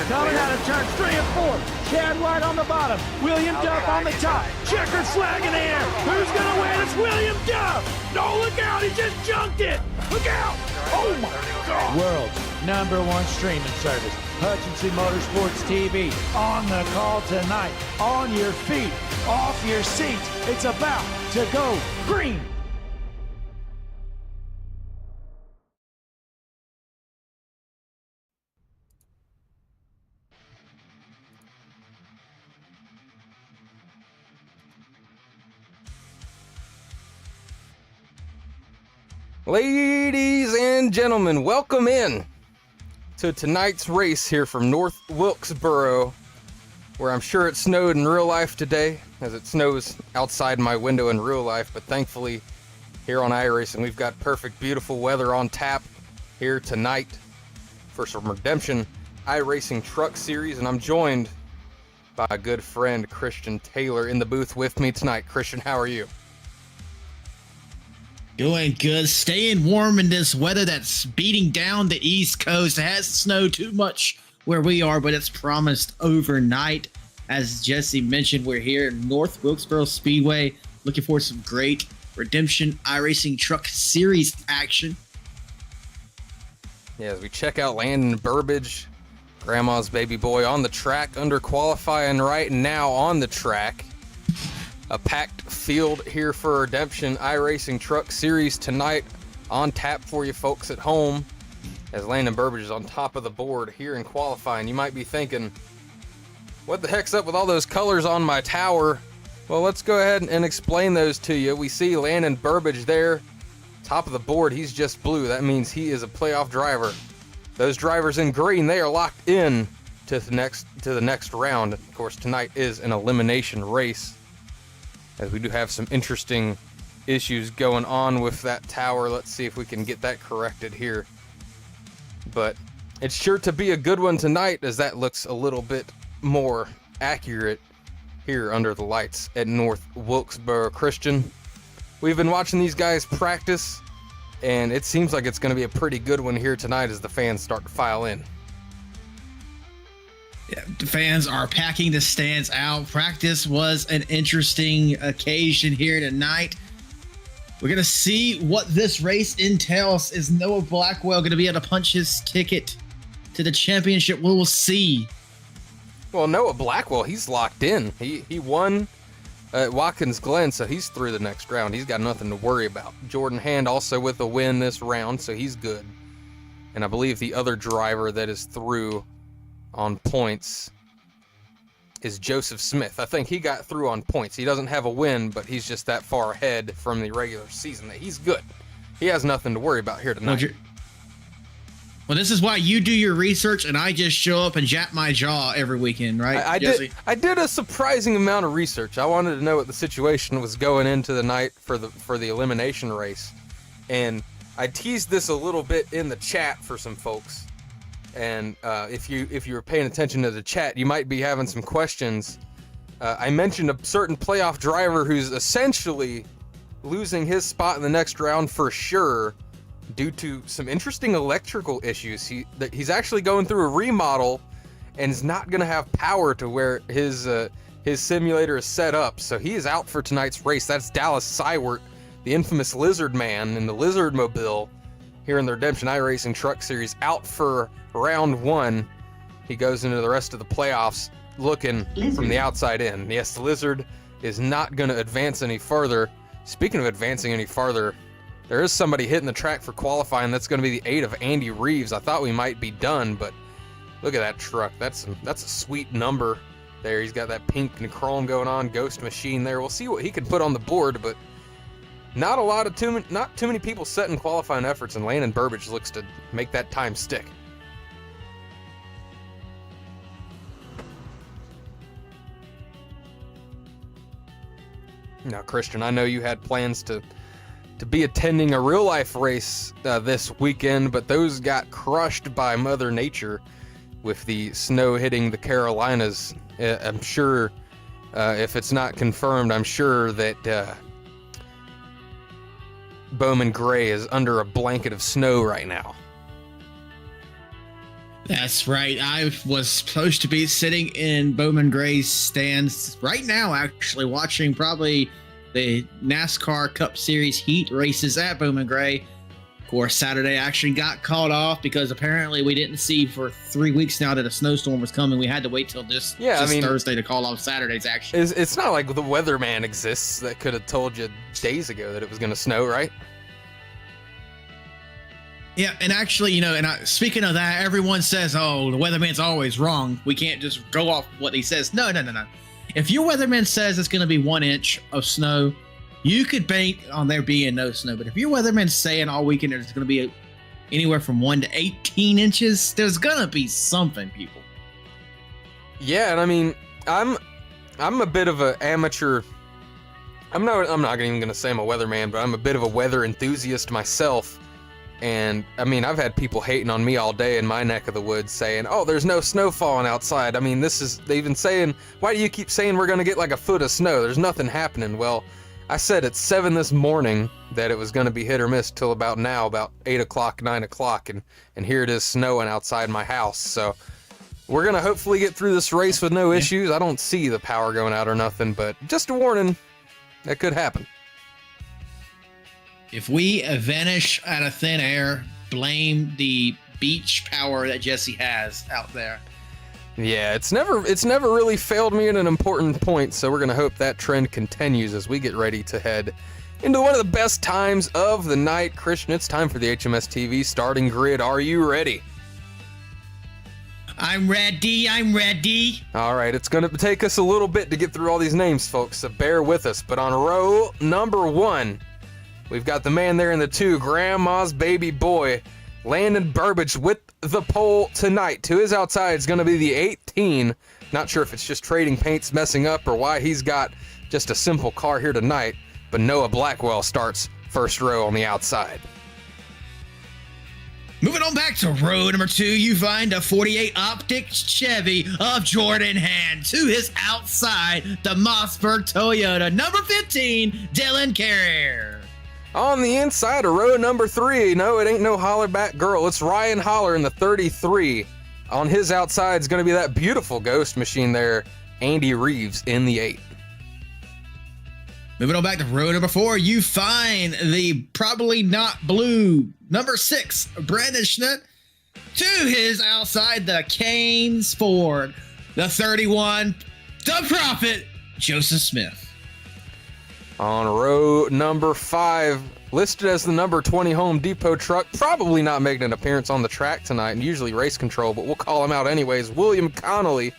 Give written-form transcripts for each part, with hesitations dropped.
Coming out of turns 3 and 4. Chad White on the bottom. William Duff on the top. Checkered flag in the air. Who's going to win? It's William Duff. No, look out. He just junked it. Look out. Oh, my God. World's #1 streaming service. Hutchinson Motorsports TV. On the call tonight. On your feet. Off your seats. It's about to go green. Ladies and gentlemen, welcome in to tonight's race here from North Wilkesboro, where I'm sure it snowed in real life today, as it snows outside my window in real life, but thankfully here on iRacing. We've got perfect, beautiful weather on tap here tonight for some Redemption iRacing Truck Series, and I'm joined by a good friend, Christian Taylor, in the booth with me tonight. Christian, how are you? Doing good. Staying warm in this weather that's beating down the East Coast. It hasn't snowed too much where we are, but it's promised overnight. As Jesse mentioned, we're here at North Wilkesboro Speedway, looking for some great Redemption iRacing Truck Series action. Yeah, as we check out Landon Burbage, Grandma's baby boy, on the track, under qualifying right now on the track. A packed field here for Redemption iRacing Truck Series tonight, on tap for you folks at home, as Landon Burbage is on top of the board here in qualifying. You might be thinking, what the heck's up with all those colors on my tower? Well, let's go ahead and explain those to you. We see Landon Burbage there, top of the board. He's just blue. That means he is a playoff driver. Those drivers in green, they are locked in to the next round. Of course, tonight is an elimination race, as we do have some interesting issues going on with that tower. Let's see if we can get that corrected here. But it's sure to be a good one tonight, as that looks a little bit more accurate here under the lights at North Wilkesboro. Christian, we've been watching these guys practice, and it seems like it's going to be a pretty good one here tonight as the fans start to file in. Yeah, the fans are packing the stands out. Practice was an interesting occasion here tonight. We're going to see what this race entails. Is Noah Blackwell going to be able to punch his ticket to the championship? We will see. Well, Noah Blackwell, he's locked in. He won at Watkins Glen, so he's through the next round. He's got nothing to worry about. Jordan Hand also with a win this round, so he's good. And I believe the other driver that is through on points is Joseph Smith. I think he got through on points. He doesn't have a win, but he's just that far ahead from the regular season that he's good. He has nothing to worry about here tonight. Well, this is why you do your research and I just show up and jap my jaw every weekend, right? I did a surprising amount of research. I wanted to know what the situation was going into the night for the elimination race, and I teased this a little bit in the chat for some folks. And if you were paying attention to the chat, you might be having some questions. I mentioned a certain playoff driver who's essentially losing his spot in the next round for sure, due to some interesting electrical issues. He's actually going through a remodel and is not going to have power to where his simulator is set up. So he is out for tonight's race. That's Dallas Seiwert, the infamous Lizard Man in the Lizard Mobile here in the Redemption iRacing Truck Series, out for round one. He goes into the rest of the playoffs looking from the outside in. Yes, the Lizard is not going to advance any farther. Speaking of advancing any farther, there is somebody hitting the track for qualifying. That's going to be the 8 of Andy Reeves. I thought we might be done, but look at that truck. That's a sweet number there. He's got that pink and chrome going on, Ghost Machine there. We'll see what he can put on the board, but not too many people setting qualifying efforts, and Landon Burbage looks to make that time stick. Now, Christian, I know you had plans to be attending a real-life race this weekend, but those got crushed by Mother Nature with the snow hitting the Carolinas. I'm sure, if it's not confirmed, I'm sure that Bowman Gray is under a blanket of snow right now. That's right. I was supposed to be sitting in Bowman Gray's stands right now, actually watching probably the NASCAR Cup Series heat races at Bowman Gray. Of course, Saturday action got called off because apparently we didn't see for 3 weeks now that a snowstorm was coming. We had to wait till this Thursday to call off Saturday's action. It's not like the weatherman exists that could have told you days ago that it was going to snow, right? Yeah, and actually, speaking of that, everyone says, oh, the weatherman's always wrong. We can't just go off what he says. No. If your weatherman says it's going to be 1 inch of snow, you could bank on there being no snow. But if your weatherman's saying all weekend there's going to be anywhere from 1 to 18 inches, there's going to be something, people. Yeah, and I mean, I'm a bit of an amateur I'm not even gonna say I'm a weatherman, but I'm a bit of a weather enthusiast myself. And I mean, I've had people hating on me all day in my neck of the woods saying, oh, there's no snow falling outside. I mean, they've been saying, why do you keep saying we're gonna get like a foot of snow? There's nothing happening. Well, I said at 7 this morning that it was gonna be hit or miss till about 8 o'clock, 9 o'clock, and here it is snowing outside my house. So we're gonna hopefully get through this race with no issues. I don't see the power going out or nothing, but just a warning, that could happen. If we vanish out of thin air, blame the beach power that Jesse has out there. Yeah, it's never really failed me at an important point, so we're gonna hope that trend continues as we get ready to head into one of the best times of the night. Christian, it's time for the HMS TV starting grid. Are you ready? I'm ready. All right, it's gonna take us a little bit to get through all these names, folks, so bear with us. But on row number 1, we've got the man there in the 2, Grandma's baby boy, Landon Burbage with the pole tonight. To his outside is going to be the 18. Not sure if it's just trading paints messing up or why he's got just a simple car here tonight, but Noah Blackwell starts first row on the outside. Moving on back to row number 2, you find a 48 Optic Chevy of Jordan Hand. To his outside, the Mossberg Toyota, number 15, Dylan Carrier. On the inside of row number 3, no, it ain't no Hollerback girl. It's Ryan Holler in the 33. On his outside is going to be that beautiful ghost machine there, Andy Reeves in the 8. Moving on back to row number 4, you find the probably not blue number 6, Brandon Schmidt. To his outside, the Canes Ford, the 31, the Prophet, Joseph Smith. On row number 5, listed as the number 20 Home Depot truck, probably not making an appearance on the track tonight and usually race control, but we'll call him out anyways. William Connolly.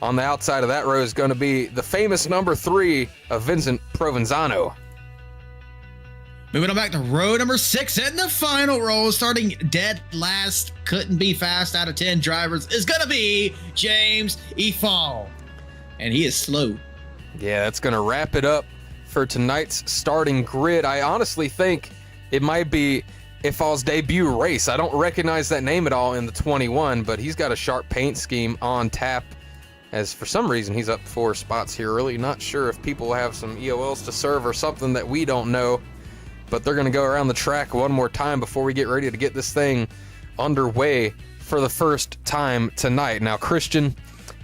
On the outside of that row is going to be the famous number 3 of Vincent Provenzano. Moving on back to row number 6, and the final row, starting dead last, couldn't be fast out of 10 drivers, is going to be James Efall. And he is slow. Yeah, that's going to wrap it up for tonight's starting grid. I honestly think it might be Efall's debut race. I don't recognize that name at all in the 21, but he's got a sharp paint scheme on tap, as for some reason he's up 4 spots here early. Not sure if people have some EOLs to serve or something that we don't know, but they're going to go around the track one more time before we get ready to get this thing underway for the first time tonight. Now, Christian,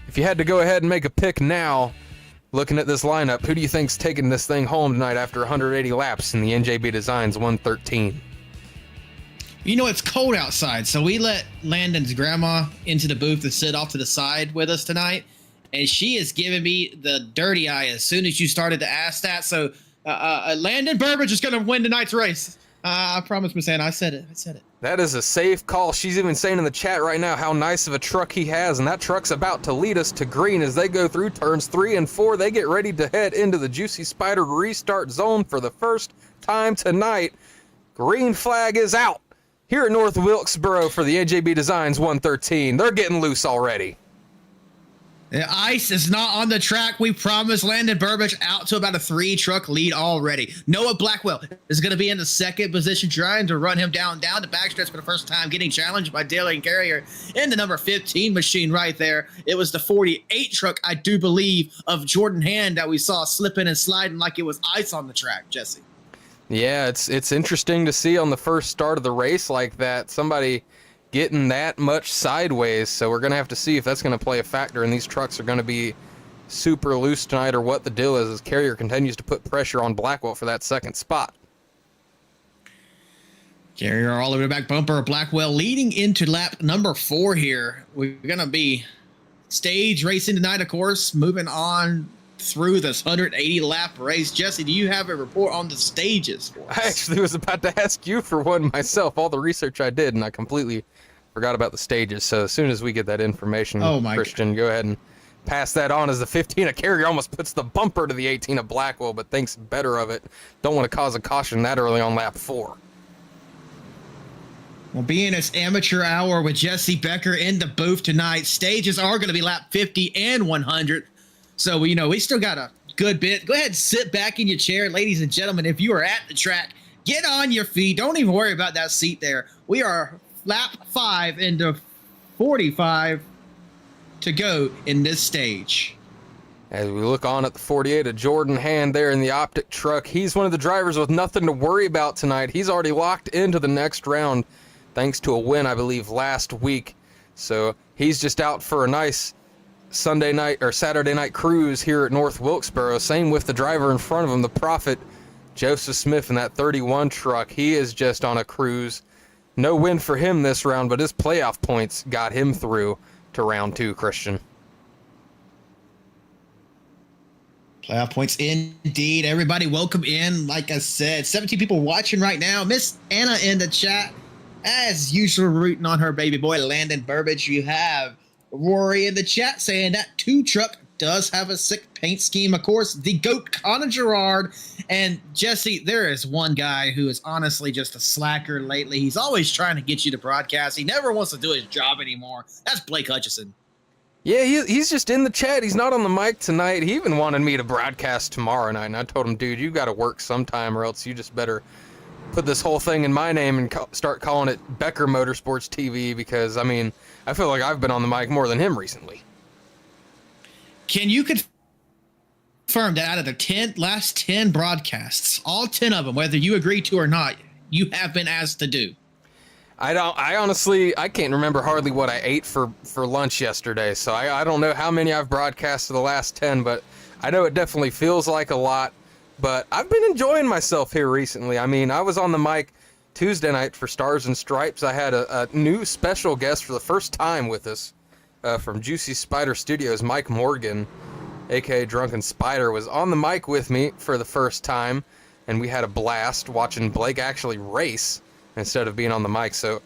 if you had to go ahead and make a pick now, looking at this lineup, who do you think's taking this thing home tonight after 180 laps in the NJB Designs 113? You know, it's cold outside, so we let Landon's grandma into the booth to sit off to the side with us tonight, and she is giving me the dirty eye as soon as you started to ask that. So Landon Burbage is going to win tonight's race. I promise, Miss Anna. I said it. That is a safe call. She's even saying in the chat right now how nice of a truck he has, and that truck's about to lead us to green as they go through turns 3 and 4. They get ready to head into the Juicy Spider restart zone for the first time tonight. Green flag is out here at North Wilkesboro for the NJB Designs 113. They're getting loose already. The ice is not on the track. We promised Landon Burbage out to about a 3-truck lead already. Noah Blackwell is going to be in the second position, trying to run him down the backstretch for the first time, getting challenged by Dylan Carrier in the number 15 machine right there. It was the 48 truck, I do believe, of Jordan Hand that we saw slipping and sliding like it was ice on the track, Jesse. Yeah, it's interesting to see on the first start of the race like that, somebody getting that much sideways. So we're going to have to see if that's going to play a factor, and these trucks are going to be super loose tonight or what the deal is as Carrier continues to put pressure on Blackwell for that second spot. Carrier all over the back bumper. Blackwell leading into lap number 4 here. We're going to be stage racing tonight, of course, moving on through this 180 lap race. Jesse, do you have a report on the stages for us? I actually was about to ask you for one myself, all the research I did, and I completely forgot about the stages. So as soon as we get that information, Christian, go ahead and pass that on as the 15 of Carrier almost puts the bumper to the 18 of Blackwell, but thinks better of it. Don't want to cause a caution that early on lap 4. Well, being it's amateur hour with Jesse Becker in the booth tonight, stages are going to be lap 50 and 100. So, we still got a good bit. Go ahead and sit back in your chair, ladies and gentlemen. If you are at the track, get on your feet. Don't even worry about that seat there. We are lap 5 into 45 to go in this stage. As we look on at the 48 of Jordan Hand there in the Optic truck, he's one of the drivers with nothing to worry about tonight. He's already locked into the next round thanks to a win, I believe, last week. So he's just out for a nice Sunday night or Saturday night cruise here at North Wilkesboro. Same with the driver in front of him, the Prophet, Joseph Smith, in that 31 truck. He is just on a cruise. No win for him this round, but his playoff points got him through to round 2, Christian. Playoff points indeed. Everybody, welcome in. Like I said, 17 people watching right now. Miss Anna in the chat, as usual, rooting on her baby boy, Landon Burbage. You have Rory in the chat saying that 2 truck does have a sick paint scheme. Of course, the GOAT, Connor Gerard. And Jesse, there is one guy who is honestly just a slacker lately. He's always trying to get you to broadcast. He never wants to do his job anymore. That's Blake Hutchison. Yeah, he's just in the chat. He's not on the mic tonight. He even wanted me to broadcast tomorrow night, and I told him, dude, you got to work sometime or else you just better put this whole thing in my name and start calling it Becker Motorsports TV because, I mean, I feel like I've been on the mic more than him recently. Can you confirm that out of the last 10 broadcasts, all 10 of them, whether you agree to or not, you have been asked to do? I honestly can't remember hardly what I ate for lunch yesterday, so I don't know how many I've broadcast to the last 10, but I know it definitely feels like a lot, but I've been enjoying myself here recently. I mean, I was on the mic Tuesday night for Stars and Stripes. I had a new special guest for the first time with us from Juicy Spider Studios. Mike Morgan, aka Drunken Spider, was on the mic with me for the first time, and we had a blast watching Blake actually race instead of being on the mic. So,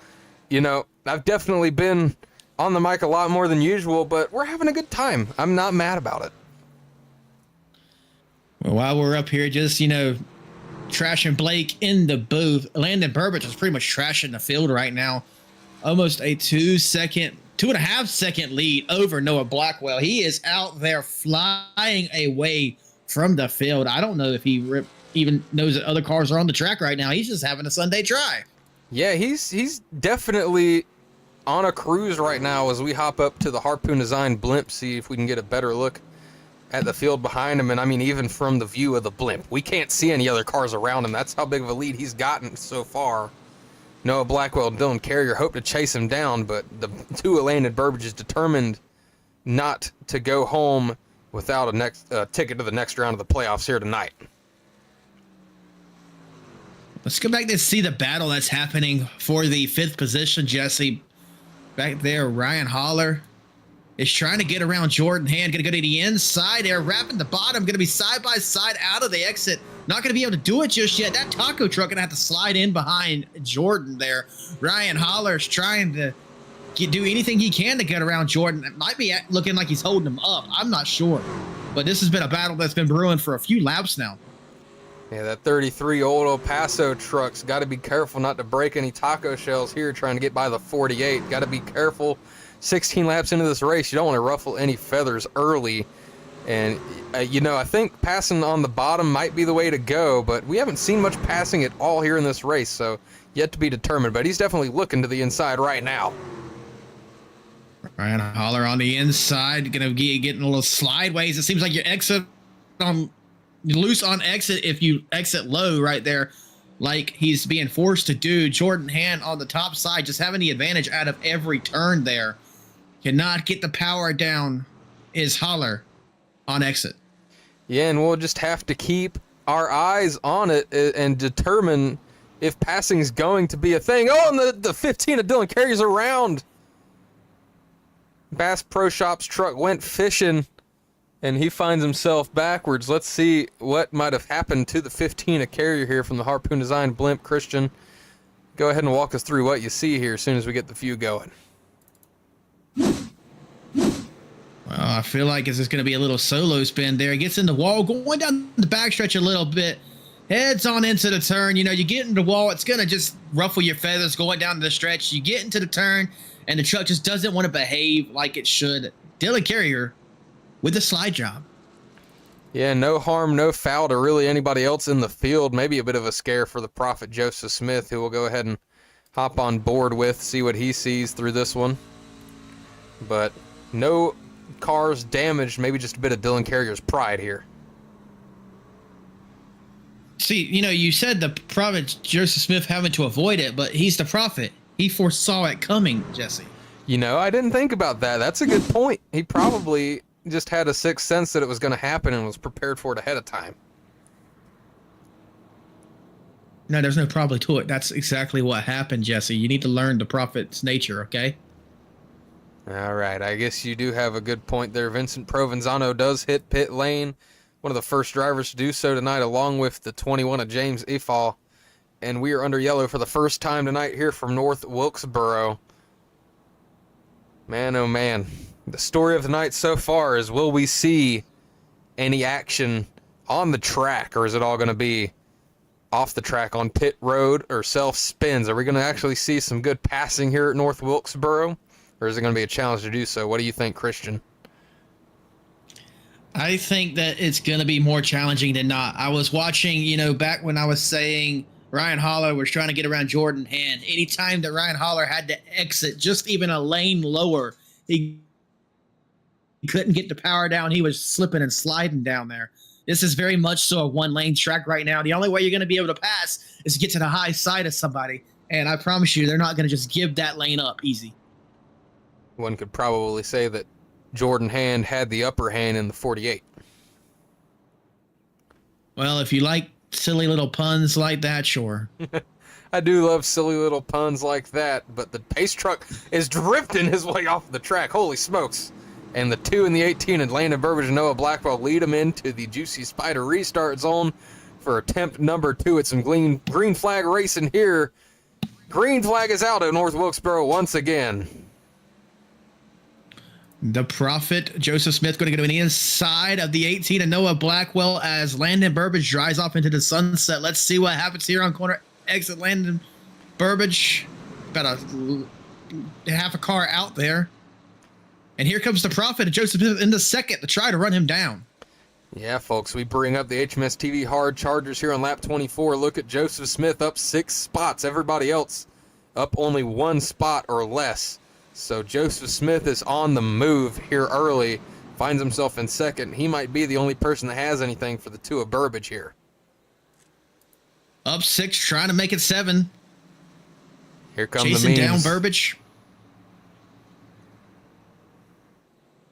you know, I've definitely been on the mic a lot more than usual, but we're having a good time. I'm not mad about it. Well, while we're up here just, trashing Blake in the booth, Landon Burbage is pretty much trashing the field right now. Almost a 2.5 second lead over Noah Blackwell. He is out there flying away from the field. I don't know if he even knows that other cars are on the track right now. He's just having a Sunday try. Yeah, he's definitely on a cruise right now as we hop up to the Harpoon Design blimp, see if we can get a better look at the field behind him. And I mean, even from the view of the blimp, we can't see any other cars around him. That's how big of a lead he's gotten so far. Noah Blackwell and Dylan Carrier hope to chase him down, but the two Landon Burbage is determined not to go home without a ticket to the next round of the playoffs here tonight. Let's go back to see the battle that's happening for the 5th position, Jesse. Back there, Ryan Holler is trying to get around Jordan Hand. Going to go to the inside there, wrapping the bottom. Going to be side by side out of the exit. Not going to be able to do it just yet. That taco truck going to have to slide in behind Jordan there. Ryan Holler's trying to do anything he can to get around Jordan. It might be looking like he's holding him up. I'm not sure. But this has been a battle that's been brewing for a few laps now. Yeah, that 33 old El Paso truck's got to be careful not to break any taco shells here trying to get by the 48. Got to be careful. 16 laps into this race, you don't want to ruffle any feathers early. And, I think passing on the bottom might be the way to go, but we haven't seen much passing at all here in this race, so yet to be determined. But he's definitely looking to the inside right now. Ryan Holler on the inside, going to be getting a little slideways. It seems like your exit loose on exit if you exit low right there, like he's being forced to do. Jordan Hand on the top side, just having the advantage out of every turn there. Cannot get the power down is Holler on exit. Yeah, and we'll just have to keep our eyes on it and determine if passing is going to be a thing. Oh, and the 15 of Dylan Carrier's around. Bass Pro Shops truck went fishing, and he finds himself backwards. Let's see what might have happened to the 15 of Carrier here from the Harpoon Design blimp. Christian, go ahead and walk us through what you see here as soon as we get the view going. Well, I feel like it's just going to be a little solo spin there. He gets in the wall, going down the backstretch a little bit, heads on into the turn. You get in the wall, it's going to just ruffle your feathers going down the stretch. You get into the turn, and the truck just doesn't want to behave like it should. Dylan Carrier with the slide job. Yeah, no harm, no foul to really anybody else in the field. Maybe a bit of a scare for the Prophet Joseph Smith, who will go ahead and hop on board with, see what he sees through this one. But no cars damaged, maybe just a bit of Dylan Carrier's pride here. See, you said the Prophet Joseph Smith having to avoid it, but he's the prophet. He foresaw it coming, Jesse. I didn't think about that. That's a good point. He probably just had a sixth sense that it was going to happen and was prepared for it ahead of time. No, there's no probably to it. That's exactly what happened, Jesse. You need to learn the prophet's nature, okay? All right, I guess you do have a good point there. Vincent Provenzano does hit pit lane. One of the first drivers to do so tonight, along with the 21 of James Efall. And we are under yellow for the first time tonight here from North Wilkesboro. Man, oh man. The story of the night so far is, will we see any action on the track, or is it all going to be off the track on pit road or self-spins? Are we going to actually see some good passing here at North Wilkesboro, or is it going to be a challenge to do so? What do you think, Christian? I think that it's going to be more challenging than not. I was watching, back when I was saying Ryan Holler was trying to get around Jordan Hand. Anytime that Ryan Holler had to exit just even a lane lower, he couldn't get the power down. He was slipping and sliding down there. This is very much so a one-lane track right now. The only way you're going to be able to pass is to get to the high side of somebody. And I promise you, they're not going to just give that lane up easy. One could probably say that Jordan Hand had the upper hand in the 48. Well, if you like silly little puns like that, sure. I do love silly little puns like that, but the pace truck is drifting his way off the track. Holy smokes. And the 2 and the 18 and Landon Burbage and Noah Blackwell lead him into the Juicy Spider restart zone for attempt number 2. It's some green flag racing here. Green flag is out at North Wilkesboro once again. The Prophet Joseph Smith going to go to the inside of the 18 and Noah Blackwell as Landon Burbage drives off into the sunset. Let's see what happens here on corner exit. Landon Burbage, about a half a car out there. And here comes the Prophet Joseph Smith in the second to try to run him down. Yeah, folks, we bring up the HMS TV hard chargers here on lap 24. Look at Joseph Smith up 6 spots. Everybody else up only 1 spot or less. So Joseph Smith is on the move here early, finds himself in second. He might be the only person that has anything for the 2 of Burbage here. Up 6, trying to make it 7. Here comes chasing the memes. down Burbage.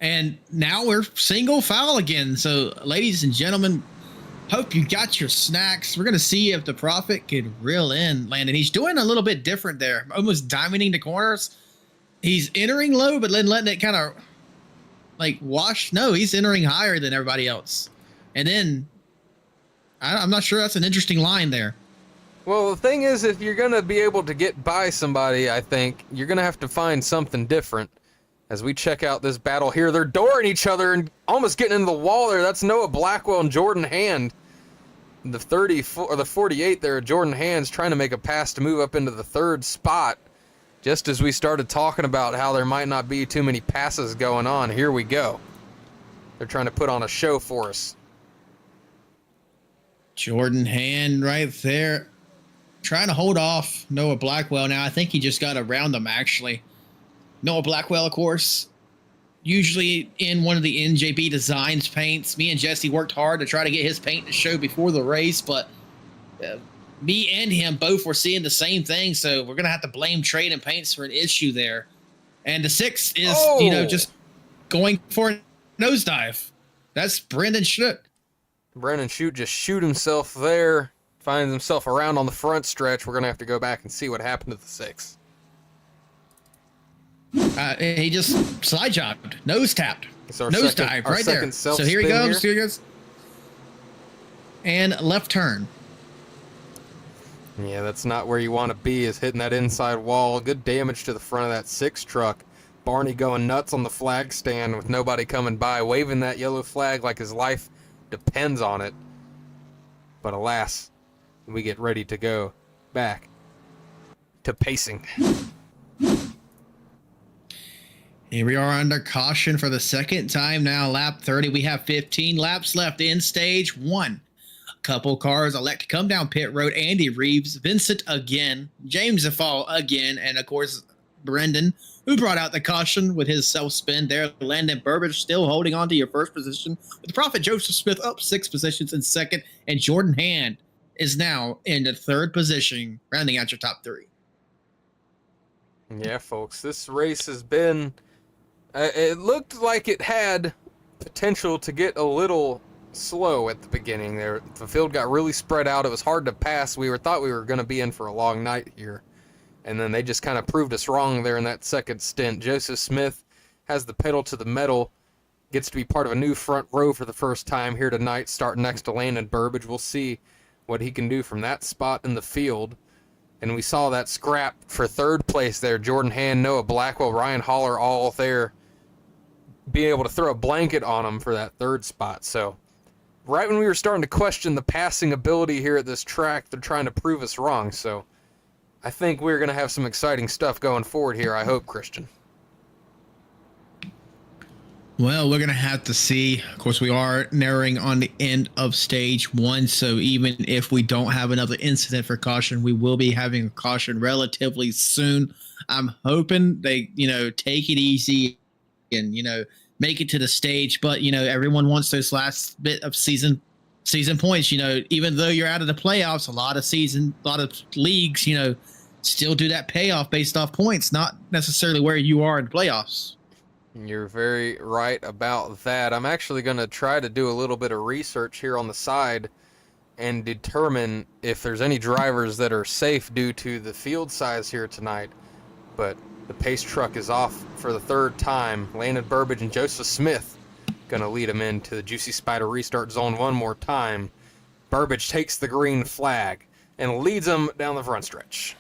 And now we're single foul again. So, ladies and gentlemen, hope you got your snacks. We're going to see if the Prophet could reel in Landon. He's doing a little bit different there, almost diamonding the corners. He's entering low, but then letting it kind of like wash. No, he's entering higher than everybody else. And then I'm not sure, that's an interesting line there. Well, the thing is, if you're going to be able to get by somebody, I think you're going to have to find something different. As we check out this battle here, they're dooring each other and almost getting into the wall there. That's Noah Blackwell and Jordan Hand. The 34 or the 48 there, Jordan Hand's trying to make a pass to move up into the 3rd spot. Just as we started talking about how there might not be too many passes going on, here we go. They're trying to put on a show for us. Jordan Hand right there, trying to hold off Noah Blackwell. Now, I think he just got around him, actually. Noah Blackwell, of course, usually in one of the NJB Designs paints. Me and Jesse worked hard to try to get his paint to show before the race, but me and him both were seeing the same thing, so we're going to have to blame Trade and Paints for an issue there. And the 6 is, just going for a nosedive. That's Brendan Schutt. Brendan Schutt just shoot himself there, finds himself around on the front stretch. We're going to have to go back and see what happened to the 6. He just slide jobbed, nose tapped, nose dive right there. So here he goes. Here he goes. And left turn. Yeah, that's not where you want to be, is hitting that inside wall. Good damage to the front of that 6 truck. Barney going nuts on the flag stand with nobody coming by, waving that yellow flag like his life depends on it. But alas, we get ready to go back to pacing. Here we are under caution for the second time now. Lap 30. We have 15 laps left in stage 1. A couple cars elect to come down pit road. Andy Reeves, Vincent again, James Afal again, and of course Brendan, who brought out the caution with his self-spin there. Landon Burbage still holding on to your first position, with Prophet Joseph Smith up 6 positions in second, and Jordan Hand is now in the third position, rounding out your top 3. Yeah, folks, this race has been... it looked like it had potential to get a little slow at the beginning there. The field got really spread out. It was hard to pass. Thought we were going to be in for a long night here. And then they just kind of proved us wrong there in that second stint. Joseph Smith has the pedal to the metal, gets to be part of a new front row for the first time here tonight, starting next to Landon Burbage. We'll see what he can do from that spot in the field. And we saw that scrap for third place there. Jordan Hand, Noah Blackwell, Ryan Holler all there, being able to throw a blanket on him for that third spot. So right when we were starting to question the passing ability here at this track, they're trying to prove us wrong. So I think we're going to have some exciting stuff going forward here, I hope, Christian. Well, we're going to have to see. Of course, we are narrowing on the end of stage 1, so even if we don't have another incident for caution, we will be having a caution relatively soon. I'm hoping they, take it easy and, make it to the stage, but, everyone wants those last bit of season points. Even though you're out of the playoffs, a lot of leagues, still do that payoff based off points, not necessarily where you are in the playoffs. You're very right about that. I'm actually going to try to do a little bit of research here on the side and determine if there's any drivers that are safe due to the field size here tonight. But the pace truck is off for the third time. Landon Burbage and Joseph Smith going to lead him into the Juicy Spider restart zone one more time. Burbage takes the green flag and leads them down the front stretch.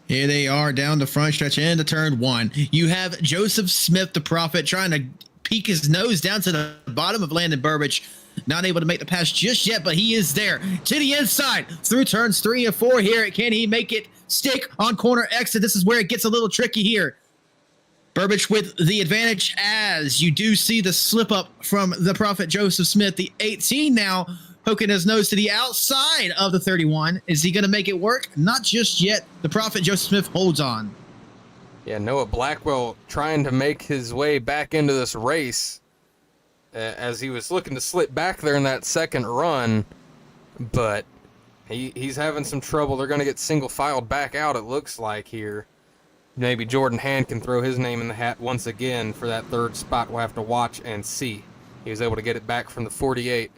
Here they are down the front stretch into turn 1. You have Joseph Smith, the Prophet, trying to peek his nose down to the bottom of Landon Burbage. Not able to make the pass just yet, but he is there to the inside through turns 3 and 4 here. Can he make it stick on corner exit? This is where it gets a little tricky here. Burbage with the advantage as you do see the slip up from the Prophet Joseph Smith. The 18 now poking his nose to the outside of the 31. Is he going to make it work? Not just yet. The Prophet Joseph Smith holds on. Yeah, Noah Blackwell trying to make his way back into this race as he was looking to slip back there in that second run, but he's having some trouble. They're going to get single-filed back out, it looks like, here. Maybe Jordan Hand can throw his name in the hat once again for that third spot. We'll have to watch and see. He was able to get it back from the 48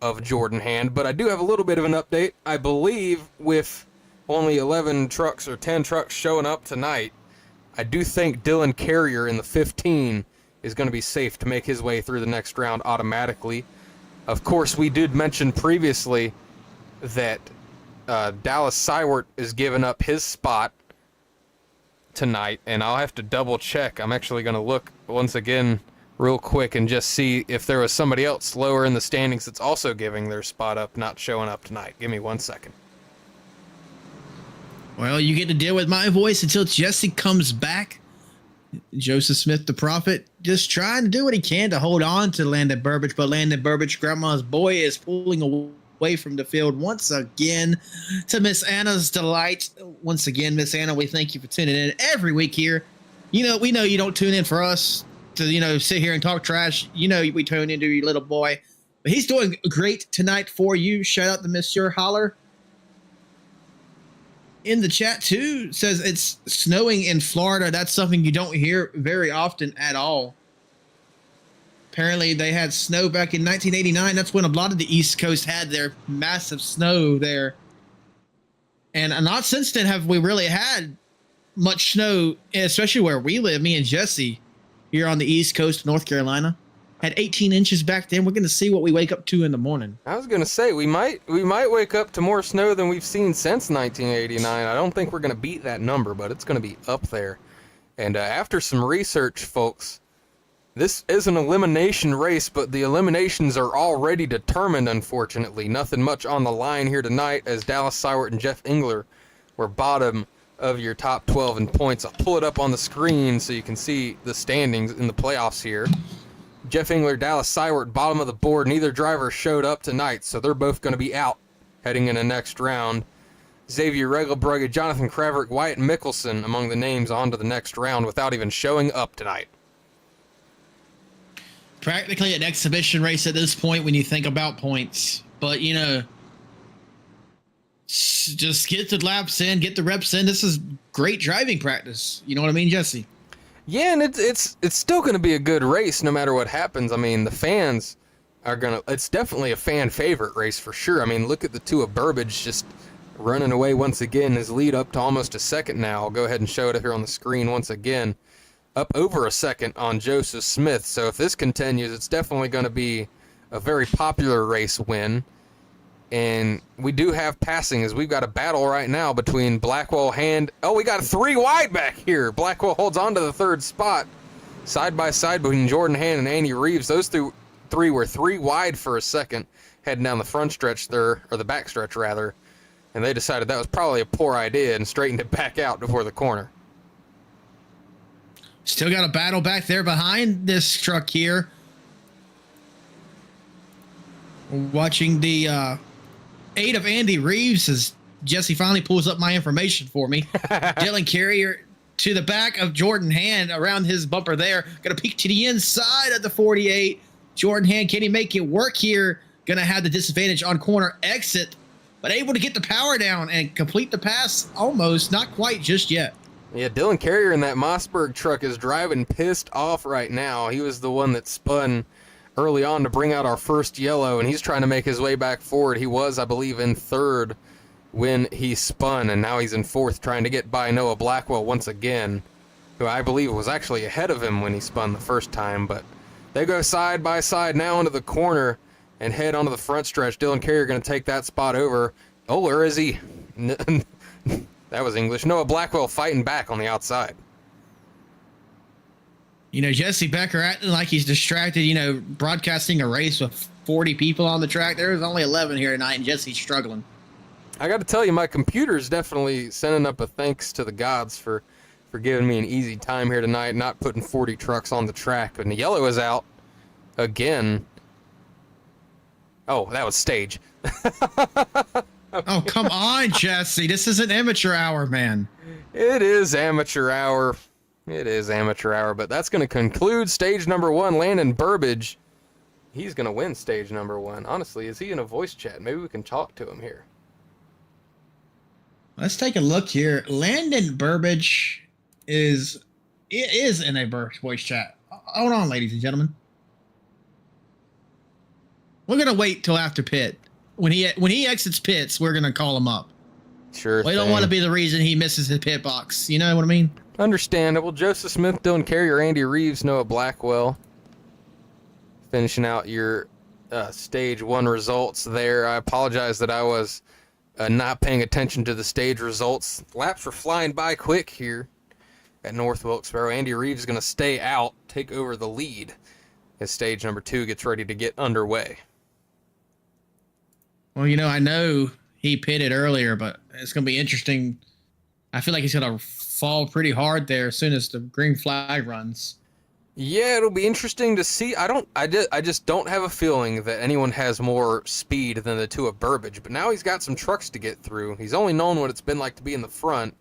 of Jordan Hand, but I do have a little bit of an update. I believe with only 11 trucks or 10 trucks showing up tonight, I do think Dylan Carrier in the 15 is going to be safe to make his way through the next round automatically. Of course, we did mention previously that Dallas Seiwert is giving up his spot tonight, and I'll have to double check. I'm actually going to look once again real quick and just see if there was somebody else lower in the standings that's also giving their spot up, not showing up tonight. Give me 1 second. Well, you get to deal with my voice until Jesse comes back. Joseph Smith, the Prophet, just trying to do what he can to hold on to Landon Burbage, but Landon Burbage, Grandma's boy, is pulling away from the field once again, to Miss Anna's delight. Once again, Miss Anna, we thank you for tuning in every week here. We know you don't tune in for us to, sit here and talk trash. We tune into your little boy, but he's doing great tonight for you. Shout out to Monsieur Holler in the chat too. Says it's snowing in Florida. That's something you don't hear very often at all. Apparently they had snow back in 1989. That's when a lot of the East Coast had their massive snow there. And not since then have we really had much snow, especially where we live, me and Jesse here on the East Coast of North Carolina. Had 18 inches back then. We're going to see what we wake up to in the morning. I was going to say, we might wake up to more snow than we've seen since 1989. I don't think we're going to beat that number, but it's going to be up there. And after some research, folks, this is an elimination race, but the eliminations are already determined, unfortunately. Nothing much on the line here tonight, as Dallas Seiwert and Jeff Engler were bottom of your top 12 in points. I'll pull it up on the screen so you can see the standings in the playoffs here. Jeff Engler, Dallas Seiwert, bottom of the board. Neither driver showed up tonight, so they're both going to be out heading in the next round. Xavier Regelbrugge, Jonathan Kraverick, Wyatt Mickelson among the names on to the next round without even showing up tonight. Practically an exhibition race at this point when you think about points. But, you know, just get the laps in, get the reps in. This is great driving practice. You know what I mean, Jesse? Yeah, and it's still going to be a good race no matter what happens. I mean, the fans are going to... It's definitely a fan favorite race for sure. I mean, look at the two of Burbage just running away once again. His lead up to almost a second now. I'll go ahead and show it here on the screen once again. Up over a second on Joseph Smith. So if this continues, it's definitely going to be a very popular race win. And we do have passing as we've got a battle right now between Blackwell, Hand. Oh, we got 3 wide back here. Blackwell holds on to the 3rd spot. Side by side between Jordan Hand and Andy Reeves. Those three were 3 wide for a second heading down the front stretch there, or the back stretch rather. And they decided that was probably a poor idea and straightened it back out before the corner. Still got a battle back there behind this truck here. Watching the 8 of Andy Reeves as Jesse finally pulls up my information for me. Dylan Carrier to the back of Jordan Hand around his bumper there. Going to peek to the inside of the 48. Jordan Hand, can he make it work here? Going to have the disadvantage on corner exit, but able to get the power down and complete the pass almost, not quite just yet. Yeah, Dylan Carrier in that Mossberg truck is driving pissed off right now. He was the one that spun early on to bring out our first yellow, and he's trying to make his way back forward. He was, I believe, in 3rd when he spun, and now he's in 4th trying to get by Noah Blackwell once again, who I believe was actually ahead of him when he spun the first time. But they go side by side now into the corner and head onto the front stretch. Dylan Carrier going to take that spot over. Oh, where is he? That was English. Noah Blackwell fighting back on the outside. You know, Jesse Becker acting like he's distracted, you know, broadcasting a race with 40 people on the track. There's only 11 here tonight, and Jesse's struggling. I got to tell you, my computer's definitely sending up a thanks to the gods for giving me an easy time here tonight, not putting 40 trucks on the track. And the yellow is out again. Oh, that was stage. Oh, come on, Jesse. This is an amateur hour, man. It is amateur hour. It is amateur hour, but that's going to conclude stage number 1. Landon Burbage, he's going to win stage number 1. Honestly, is he in a voice chat? Maybe we can talk to him here. Let's take a look here. Landon Burbage is in a voice chat. Hold on, ladies and gentlemen. We're going to wait till after pit. When he exits pits, we're going to call him up. Sure. We don't want to be the reason he misses his pit box. You know what I mean? Understandable. Joseph Smith, Dylan Carrier, Andy Reeves, Noah Blackwell. Finishing out your stage 1 results there. I apologize that I was not paying attention to the stage results. Laps are flying by quick here at North Wilkesboro. Andy Reeves is going to stay out, take over the lead as stage number 2 gets ready to get underway. Well, you know, I know he pitted earlier, but it's going to be interesting. I feel like he's going to fall pretty hard there as soon as the green flag runs. Yeah, it'll be interesting to see. I just don't have a feeling that anyone has more speed than the two of Burbage, but now he's got some trucks to get through. He's only known what it's been like to be in the front,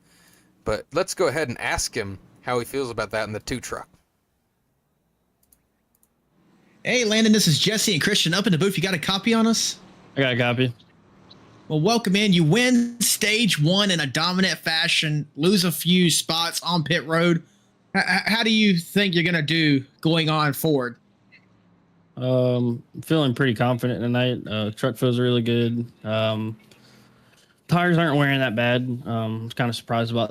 but let's go ahead and ask him how he feels about that in the 2 truck. Hey, Landon, this is Jesse and Christian up in the booth. You got a copy on us? I got a copy. Well, welcome in. You win stage 1 in a dominant fashion, lose a few spots on pit road. How do you think you're going to do going on forward? Feeling pretty confident tonight. Truck feels really good. Tires aren't wearing that bad. I was kind of surprised about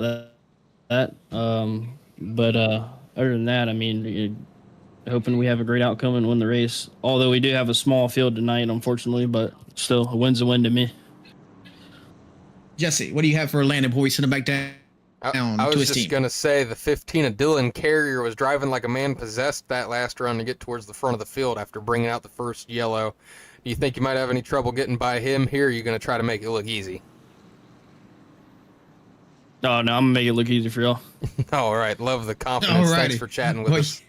that. But other than that, I mean, hoping we have a great outcome and win the race. Although we do have a small field tonight, unfortunately, but still, a win's a win to me. Jesse, what do you have for Landon before we send him back down I was just going to say the 15 of Dylan Carrier was driving like a man possessed that last run to get towards the front of the field after bringing out the first yellow. Do you think you might have any trouble getting by him here? Or are you going to try to make it look easy? Oh, no, I'm going to make it look easy for y'all. All right. Love the confidence. Alrighty. Thanks for chatting with Wait. us.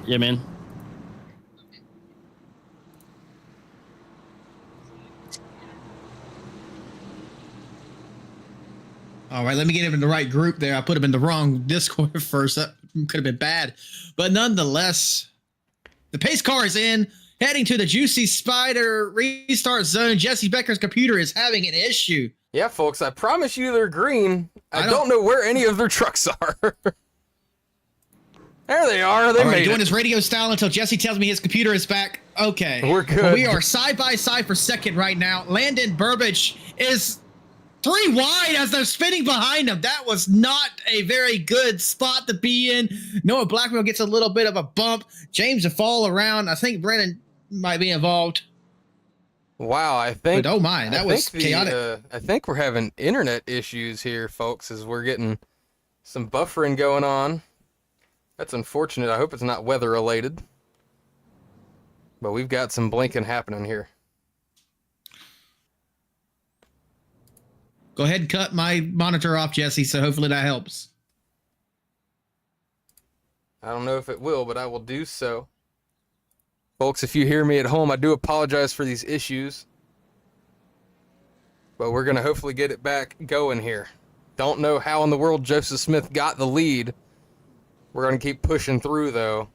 Yeah, man. All right, let me get him in the right group there. I put him in the wrong Discord first. That could have been bad. But nonetheless, the pace car is in, heading to the Juicy Spider restart zone. Jesse Becker's computer is having an issue. Yeah, folks, I promise you they're green. I don't know where any of their trucks are. There they are. They All right, made doing it. his radio style until Jesse tells me his computer is back. Okay. We're good. Well, we are side by side for second right now. Landon Burbage is 3 wide as they're spinning behind him. That was not a very good spot to be in. Noah Blackwell gets a little bit of a bump. James a fall around. I think Brennan might be involved. Wow, I think. But oh my, that was chaotic. I think we're having internet issues here, folks, as we're getting some buffering going on. That's unfortunate. I hope it's not weather related. But we've got some blinking happening here. Go ahead and cut my monitor off, Jesse, so hopefully that helps. I don't know if it will, but I will do so. Folks, if you hear me at home, I do apologize for these issues. But we're going to hopefully get it back going here. Don't know how in the world Joseph Smith got the lead. We're going to keep pushing through, though.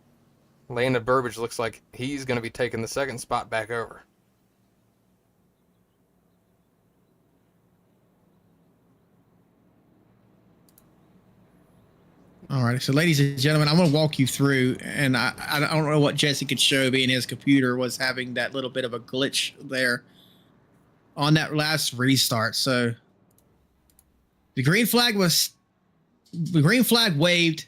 Landon Burbage looks like he's going to be taking the second spot back over. All right, so ladies and gentlemen, I'm going to walk you through, and I don't know what Jesse could show me, and his computer was having that little bit of a glitch there on that last restart. So the green flag waved.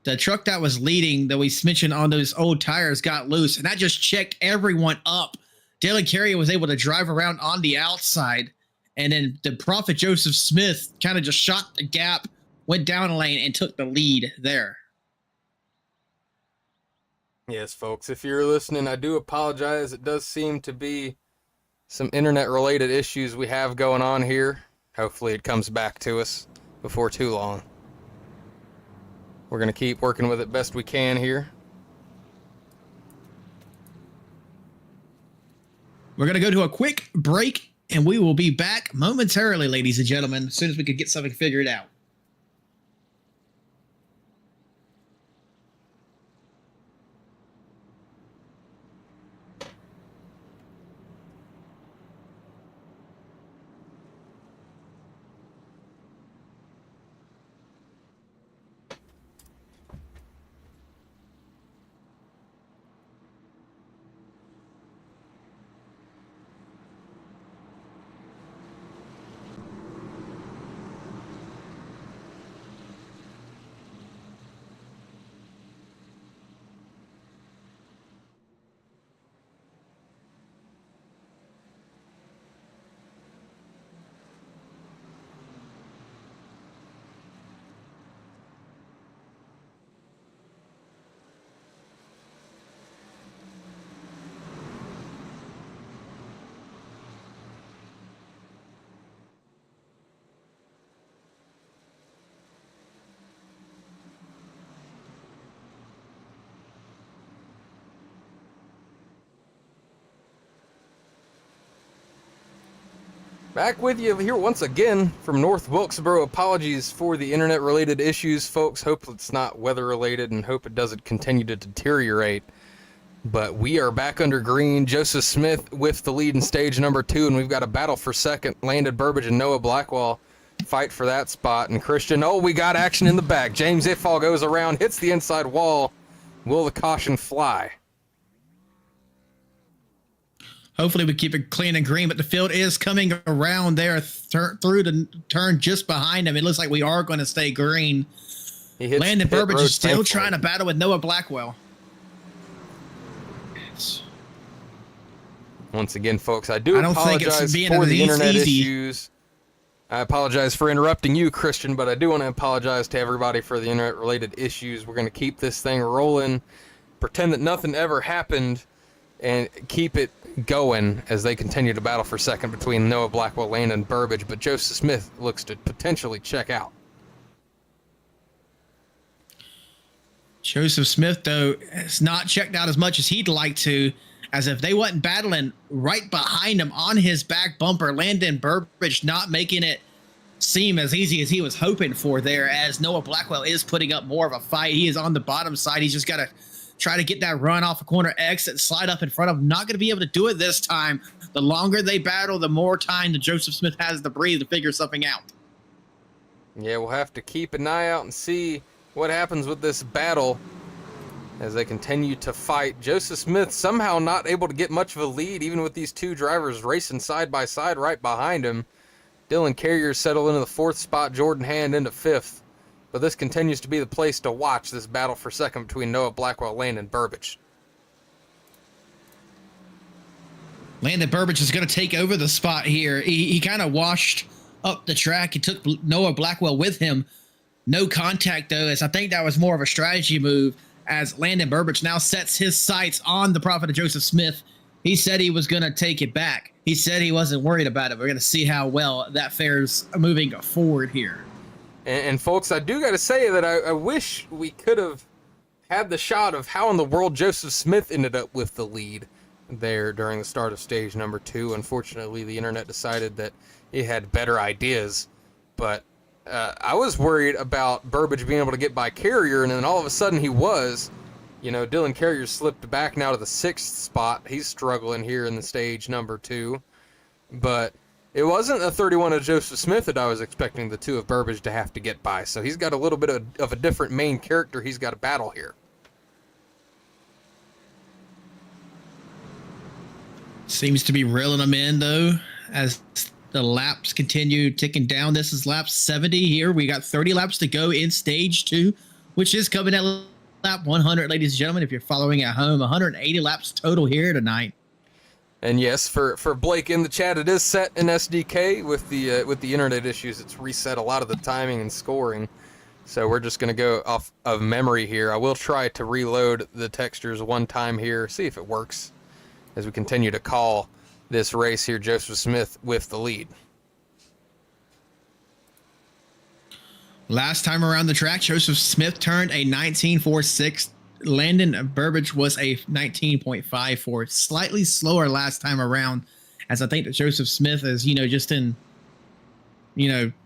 The truck that was leading that we mentioned on those old tires got loose, and that just checked everyone up. Dylan Carrier was able to drive around on the outside, and then the Prophet Joseph Smith kind of just shot the gap, went down a lane, and took the lead there. Yes, folks, if you're listening, I do apologize. It does seem to be some internet-related issues we have going on here. Hopefully it comes back to us before too long. We're going to keep working with it best we can here. We're going to go to a quick break, and we will be back momentarily, ladies and gentlemen, as soon as we could get something figured out. Back with you here once again from North Wilkesboro. Apologies for the internet-related issues, folks. Hope it's not weather-related and hope it doesn't continue to deteriorate. But we are back under green. Joseph Smith with the lead in stage number 2, and we've got a battle for second. Landon Burbage and Noah Blackwell fight for that spot. And Christian, oh, we got action in the back. James Ifall goes around, hits the inside wall. Will the caution fly? Hopefully we keep it clean and green, but the field is coming around there through the turn just behind him. It looks like we are going to stay green. Landon Burbage is still trying to battle with Noah Blackwell. Once again, folks, I do apologize for the internet issues. I apologize for interrupting you, Christian, but I do want to apologize to everybody for the internet-related issues. We're going to keep this thing rolling, pretend that nothing ever happened, and keep it going as they continue to battle for second between Noah Blackwell, Landon Burbage, but Joseph Smith looks to potentially check out. Joseph Smith, though, has not checked out as much as he'd like to, as if they wasn't battling right behind him on his back bumper. Landon Burbage not making it seem as easy as he was hoping for there, as Noah Blackwell is putting up more of a fight. He is on the bottom side. He's just got to try to get that run off a corner exit, slide up in front of him. Not going to be able to do it this time. The longer they battle, the more time that Joseph Smith has to breathe to figure something out. Yeah, we'll have to keep an eye out and see what happens with this battle as they continue to fight. Joseph Smith somehow not able to get much of a lead, even with these two drivers racing side by side right behind him. Dylan Carrier settled into the 4th spot, Jordan Hand into 5th. But this continues to be the place to watch this battle for second between Noah Blackwell, Landon Burbage. Landon Burbage is going to take over the spot here. He kind of washed up the track. He took Noah Blackwell with him. No contact, though, as I think that was more of a strategy move, as Landon Burbage now sets his sights on the prophet of Joseph Smith. He said he was going to take it back. He said he wasn't worried about it. We're going to see how well that fares moving forward here. And folks, I do got to say that I wish we could have had the shot of how in the world Joseph Smith ended up with the lead there during the start of stage number 2. Unfortunately, the internet decided that it had better ideas, but I was worried about Burbage being able to get by Carrier, and then all of a sudden he was. You know, Dylan Carrier slipped back now to the 6th spot. He's struggling here in the stage number 2. But it wasn't a 31 of Joseph Smith that I was expecting the 2 of Burbage to have to get by. So he's got a little bit of a different main character he's got to battle here. Seems to be reeling them in, though, as the laps continue ticking down. This is lap 70 here. We got 30 laps to go in stage 2, which is coming at lap 100, ladies and gentlemen. If you're following at home, 180 laps total here tonight. And yes, for Blake in the chat, it is set in SDK. With the internet issues, it's reset a lot of the timing and scoring. So we're just going to go off of memory here. I will try to reload the textures one time here, see if it works, as we continue to call this race here. Joseph Smith with the lead. Last time around the track, Joseph Smith turned a 19.46. Landon Burbage was a 19.54. Slightly slower last time around, as I think that Joseph Smith is, just in,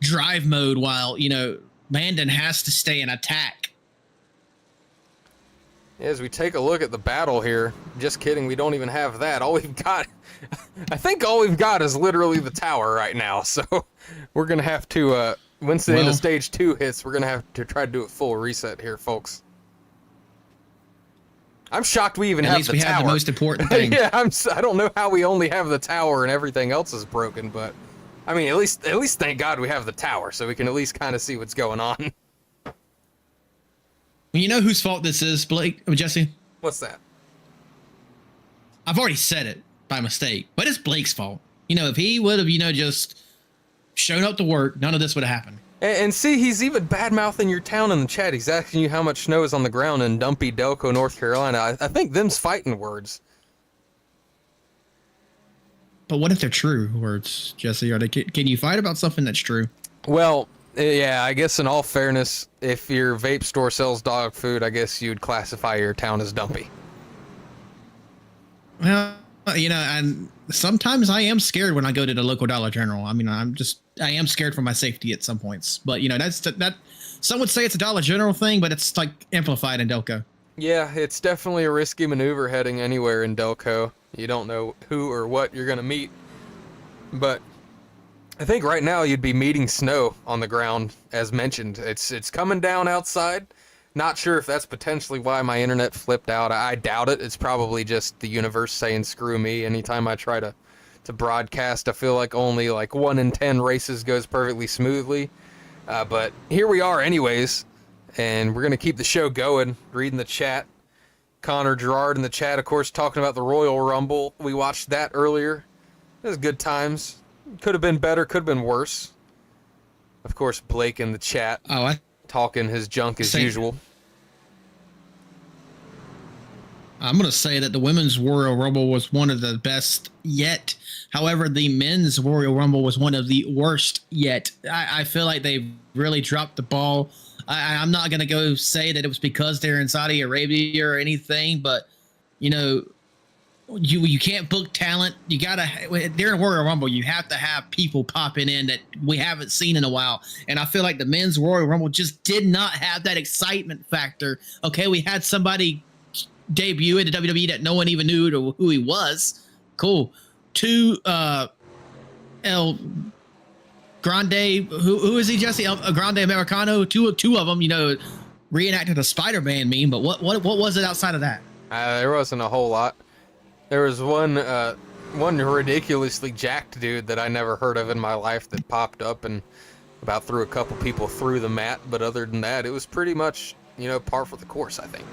drive mode, while, Landon has to stay in attack. As we take a look at the battle here, just kidding, we don't even have that. All we've got, I think all we've got is literally the tower right now. So we're going to have to, once the end of stage 2 hits, we're going to have to try to do a full reset here, folks. I'm shocked we even have the tower. At least we have the most important thing. Yeah, I don't know how we only have the tower and everything else is broken, but I mean, at least thank God we have the tower, so we can at least kind of see what's going on. Well, you know whose fault this is, Blake? Jesse? What's that? I've already said it by mistake, but it's Blake's fault. If he would have, just shown up to work, none of this would have happened. And see, he's even bad-mouthing your town in the chat. He's asking you how much snow is on the ground in Dumpy, Delco, North Carolina. I think them's fighting words. But what if they're true words, Jesse? Can you fight about something that's true? Well, yeah, I guess in all fairness, if your vape store sells dog food, I guess you'd classify your town as Dumpy. Well, and sometimes I am scared when I go to the local Dollar General. I mean, I am scared for my safety at some points. But, that some would say it's a Dollar General thing, but it's like amplified in Delco. Yeah, it's definitely a risky maneuver heading anywhere in Delco. You don't know who or what you're going to meet. But I think right now you'd be meeting snow on the ground, as mentioned. It's coming down outside. Not sure if that's potentially why my internet flipped out. I doubt it. It's probably just the universe saying screw me. Anytime I try to broadcast, I feel like only like 1 in 10 races goes perfectly smoothly. But here we are anyways, and we're going to keep the show going, reading the chat. Connor Gerard in the chat, of course, talking about the Royal Rumble. We watched that earlier. It was good times. Could have been better, could have been worse. Of course, Blake in the chat. talking his junk as usual. I'm going to say that the women's Royal Rumble was one of the best yet. However, the men's Royal Rumble was one of the worst yet. I feel like they really dropped the ball. I'm not going to go say that it was because they're in Saudi Arabia or anything, but, you know, you can't book talent. You gotta during Royal Rumble, you have to have people popping in that we haven't seen in a while. And I feel like the men's Royal Rumble just did not have that excitement factor. Okay, we had somebody debut in the WWE that no one even knew who he was. Cool. Two El Grande, who is he, Jesse? El Grande Americano. Two of them, you know, reenacted a Spider-Man meme. But what was it outside of that? There wasn't a whole lot. There was one ridiculously jacked dude that I never heard of in my life that popped up and about threw a couple people through the mat. But other than that, it was pretty much, you know, par for the course, I think.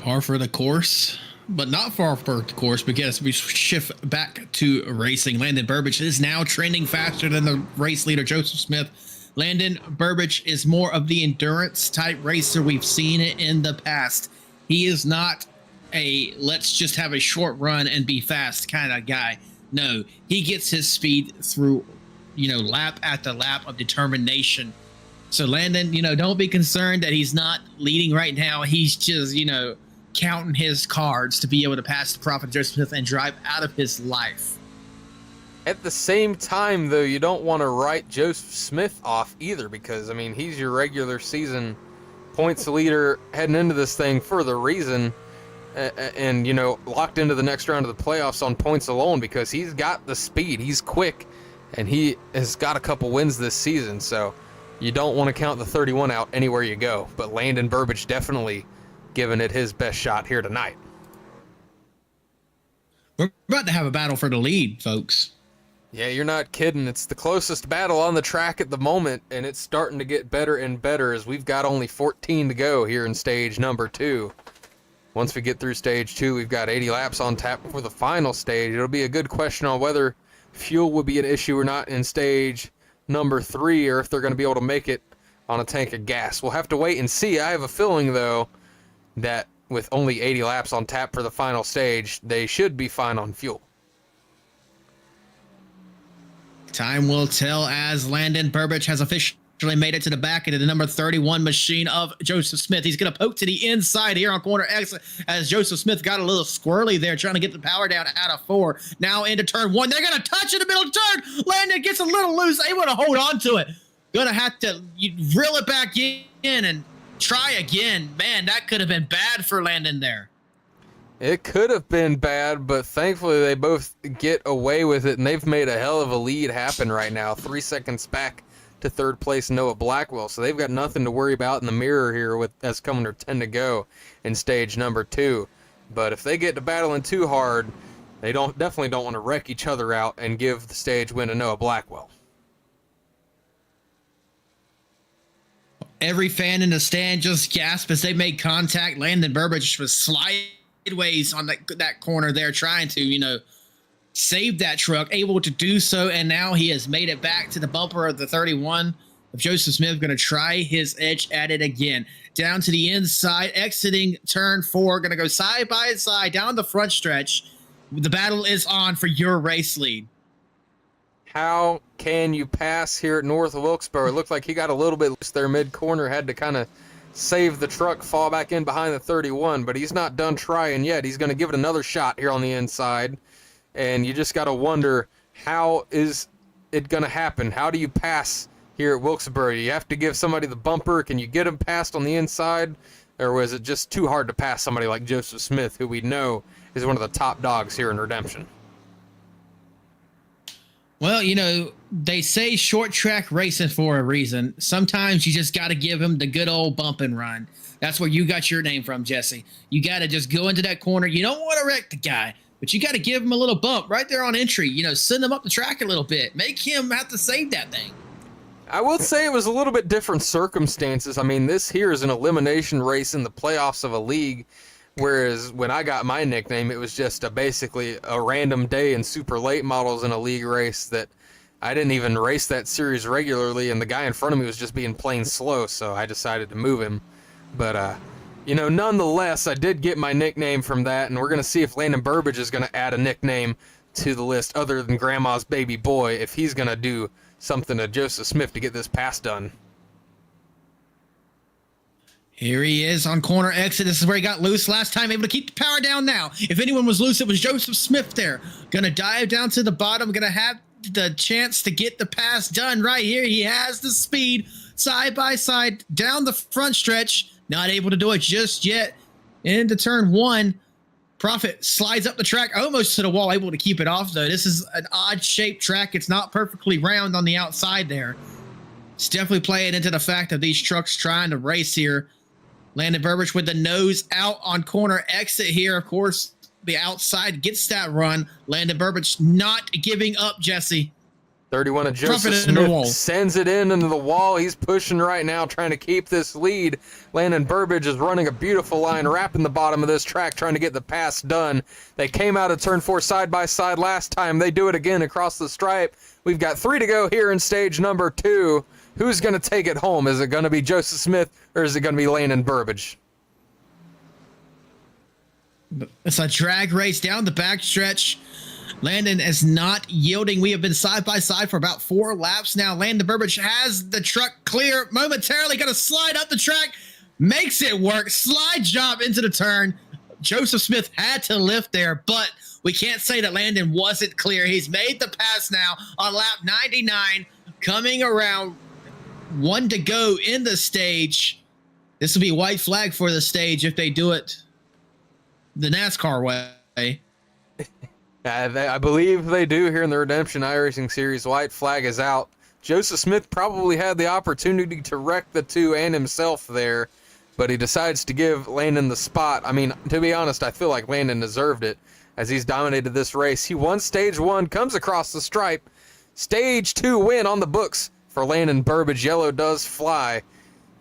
Par for the course, but not far for the course, because we shift back to racing. Landon Burbidge is now trending faster than the race leader, Joseph Smith. Landon Burbidge is more of the endurance type racer. We've seen it in the past. He is not a let's just have a short run and be fast kind of guy. No, he gets his speed through, you know, lap after lap of determination. So Landon, you know, don't be concerned that he's not leading right now. He's just, you know, counting his cards to be able to pass the Prophet Joseph Smith and drive out of his life. At the same time, though, you don't want to write Joseph Smith off either, because, I mean, he's your regular season points leader heading into this thing for the reason, and, you know, locked into the next round of the playoffs on points alone, because he's got the speed, he's quick, and he has got a couple wins this season, so you don't want to count the 31 out anywhere you go. But Landon Burbidge definitely giving it his best shot here tonight. We're about to have a battle for the lead, folks. Yeah, you're not kidding. It's the closest battle on the track at the moment, and it's starting to get better and better as we've got only 14 to go here in stage number 2. Once we get through stage 2, we've got 80 laps on tap for the final stage. It'll be a good question on whether fuel will be an issue or not in stage number 3, or if they're going to be able to make it on a tank of gas. We'll have to wait and see. I have a feeling, though, that with only 80 laps on tap for the final stage, they should be fine on fuel. Time will tell, as Landon Burbidge has officially made it to the back into the number 31 machine of Joseph Smith. He's going to poke to the inside here on corner X, as Joseph Smith got a little squirrely there trying to get the power down out of 4. Now into turn 1. They're going to touch in the middle of the turn. Landon gets a little loose, able to hold on to it. Going to have to reel it back in and try again. Man, that could have been bad for Landon there. It could have been bad, but thankfully they both get away with it, and they've made a hell of a lead happen right now. 3 seconds back to third place Noah Blackwell, so they've got nothing to worry about in the mirror here with as coming to 10 to go in stage number 2. But if they get to battling too hard, they definitely don't want to wreck each other out and give the stage win to Noah Blackwell. Every fan in the stand just gasped as they made contact. Landon Burbidge was sideways on that corner there, trying to, you know, save that truck, able to do so, and now he has made it back to the bumper of the 31 of Joseph Smith. Going to try his edge at it again. Down to the inside, exiting turn 4, going to go side by side down the front stretch. The battle is on for your race lead. How can you pass here at North Wilkesboro? It looked like he got a little bit loose there mid-corner, had to kind of save the truck, fall back in behind the 31, but he's not done trying yet. He's going to give it another shot here on the inside, and you just got to wonder, how is it going to happen? How do you pass here at Wilkesboro? You have to give somebody the bumper. Can you get him passed on the inside, or was it just too hard to pass somebody like Joseph Smith, who we know is one of the top dogs here in Redemption? Well, you know, they say short track racing for a reason. Sometimes you just got to give him the good old bump and run. That's where you got your name from, Jesse. You got to just go into that corner. You don't want to wreck the guy, but you got to give him a little bump right there on entry. You know, send him up the track a little bit. Make him have to save that thing. I will say it was a little bit different circumstances. I mean, this here is an elimination race in the playoffs of a league, whereas when I got my nickname, it was just basically a random day in super late models in a league race that I didn't even race that series regularly, and the guy in front of me was just being plain slow, so I decided to move him. But You know, nonetheless, I did get my nickname from that, and we're going to see if Landon Burbage is going to add a nickname to the list other than Grandma's Baby Boy, if he's going to do something to Joseph Smith to get this pass done. Here he is on corner exit. This is where he got loose last time, able to keep the power down now. If anyone was loose, it was Joseph Smith there. Gonna dive down to the bottom, gonna have the chance to get the pass done right here. He has the speed side by side down the front stretch. Not able to do it just yet. Into turn one. Prophet slides up the track almost to the wall, able to keep it off though. This is an odd shaped track. It's not perfectly round on the outside there. It's definitely playing into the fact of these trucks trying to race here. Landon Burbage with the nose out on corner exit here. Of course, the outside gets that run. Landon Burbage not giving up, Jesse. 31 of Joseph Smith sends it into the wall. He's pushing right now, trying to keep this lead. Landon Burbage is running a beautiful line, wrapping the bottom of this track, trying to get the pass done. They came out of turn 4 side by side last time. They do it again across the stripe. We've got 3 to go here in stage number 2. Who's going to take it home? Is it going to be Joseph Smith or is it going to be Landon Burbage? It's a drag race down the backstretch. Landon is not yielding. We have been side by side for about 4 laps now. Landon Burbage has the truck clear momentarily. Going to slide up the track. Makes it work. Slide job into the turn. Joseph Smith had to lift there, but we can't say that Landon wasn't clear. He's made the pass now on lap 99. Coming around. 1 to go in the stage. This will be white flag for the stage if they do it the NASCAR way. I believe they do here in the Redemption iRacing Series. White flag is out. Joseph Smith probably had the opportunity to wreck the 2 and himself there, but he decides to give Landon the spot. I mean, to be honest, I feel like Landon deserved it as he's dominated this race. He won stage 1, comes across the stripe. Stage 2 win on the books for Landon Burbage. Yellow does fly,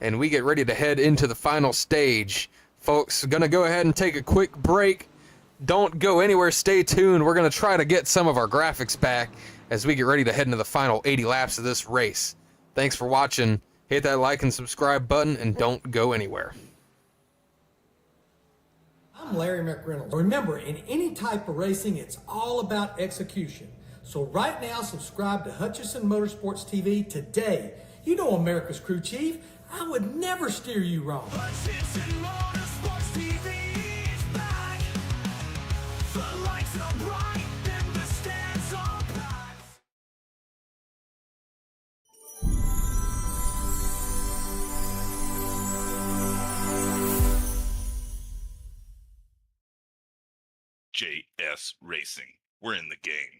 and we get ready to head into the final stage. Folks, gonna go ahead and take a quick break. Don't go anywhere, stay tuned. We're gonna try to get some of our graphics back as we get ready to head into the final 80 laps of this race. Thanks for watching. Hit that like and subscribe button, and don't go anywhere. I'm Larry McReynolds. Remember, in any type of racing, it's all about execution. So right now, subscribe to Hutchison Motorsports TV today. You know America's crew chief. I would never steer you wrong. Hutchison Motorsports TV is back. The lights are bright and the stands are packed. JS Racing. We're in the game.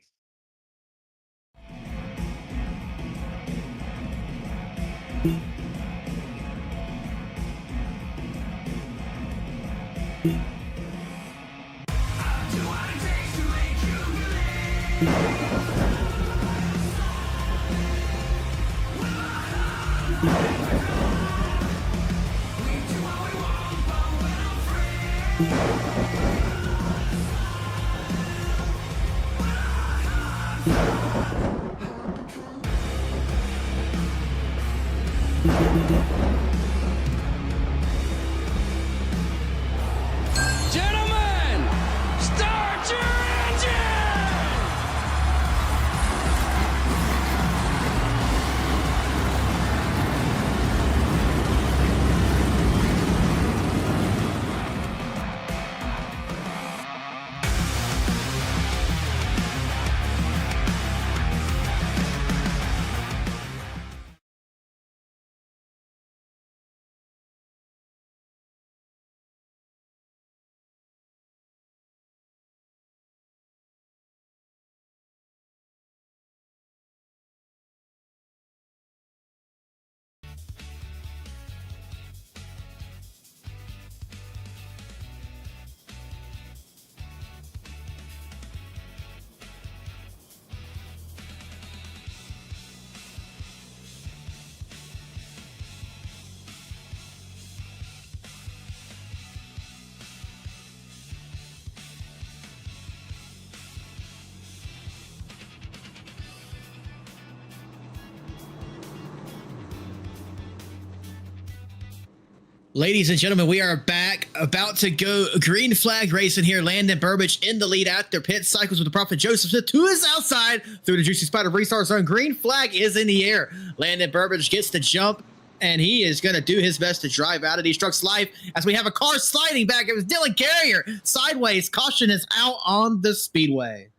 Ladies and gentlemen, we are back, about to go green flag racing here. Landon Burbage in the lead after pit cycles with the Prophet Joseph Smith to his outside through the Juicy Spider restart zone. Green flag is in the air. Landon Burbage gets the jump, and he is going to do his best to drive out of these trucks live as we have a car sliding back. It was Dylan Carrier sideways. Caution is out on the speedway.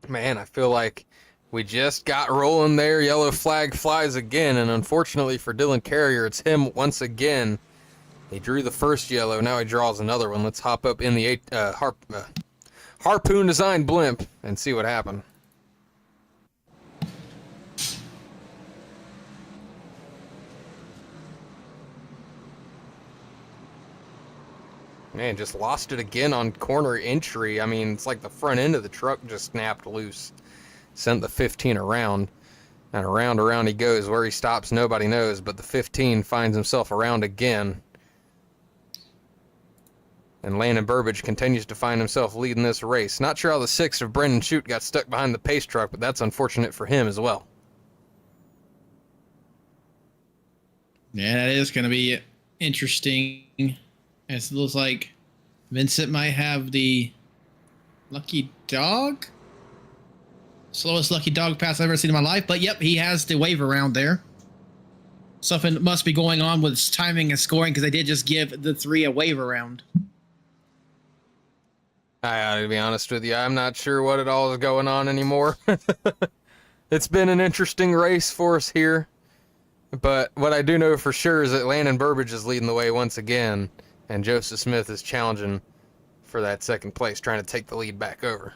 Man, I feel like we just got rolling there. Yellow flag flies again, and unfortunately for Dylan Carrier, it's him once again. He drew the first yellow, now he draws another one. Let's hop up in the Harpoon design blimp and see what happened. Man, just lost it again on corner entry. I mean, it's like the front end of the truck just snapped loose. Sent the 15 around, and around he goes. Where he stops, nobody knows, but the 15 finds himself around again. And Landon Burbage continues to find himself leading this race. Not sure how the 6 of Brendan Chute got stuck behind the pace truck, but that's unfortunate for him as well. Yeah, that is going to be interesting. It looks like Vincent might have the lucky dog. Slowest lucky dog pass I've ever seen in my life. But, yep, he has the wave around there. Something must be going on with his timing and scoring because they did just give the 3 a wave around. To be honest with you, I'm not sure what it all is going on anymore. It's been an interesting race for us here. But what I do know for sure is that Landon Burbage is leading the way once again. And Joseph Smith is challenging for that second place, trying to take the lead back over.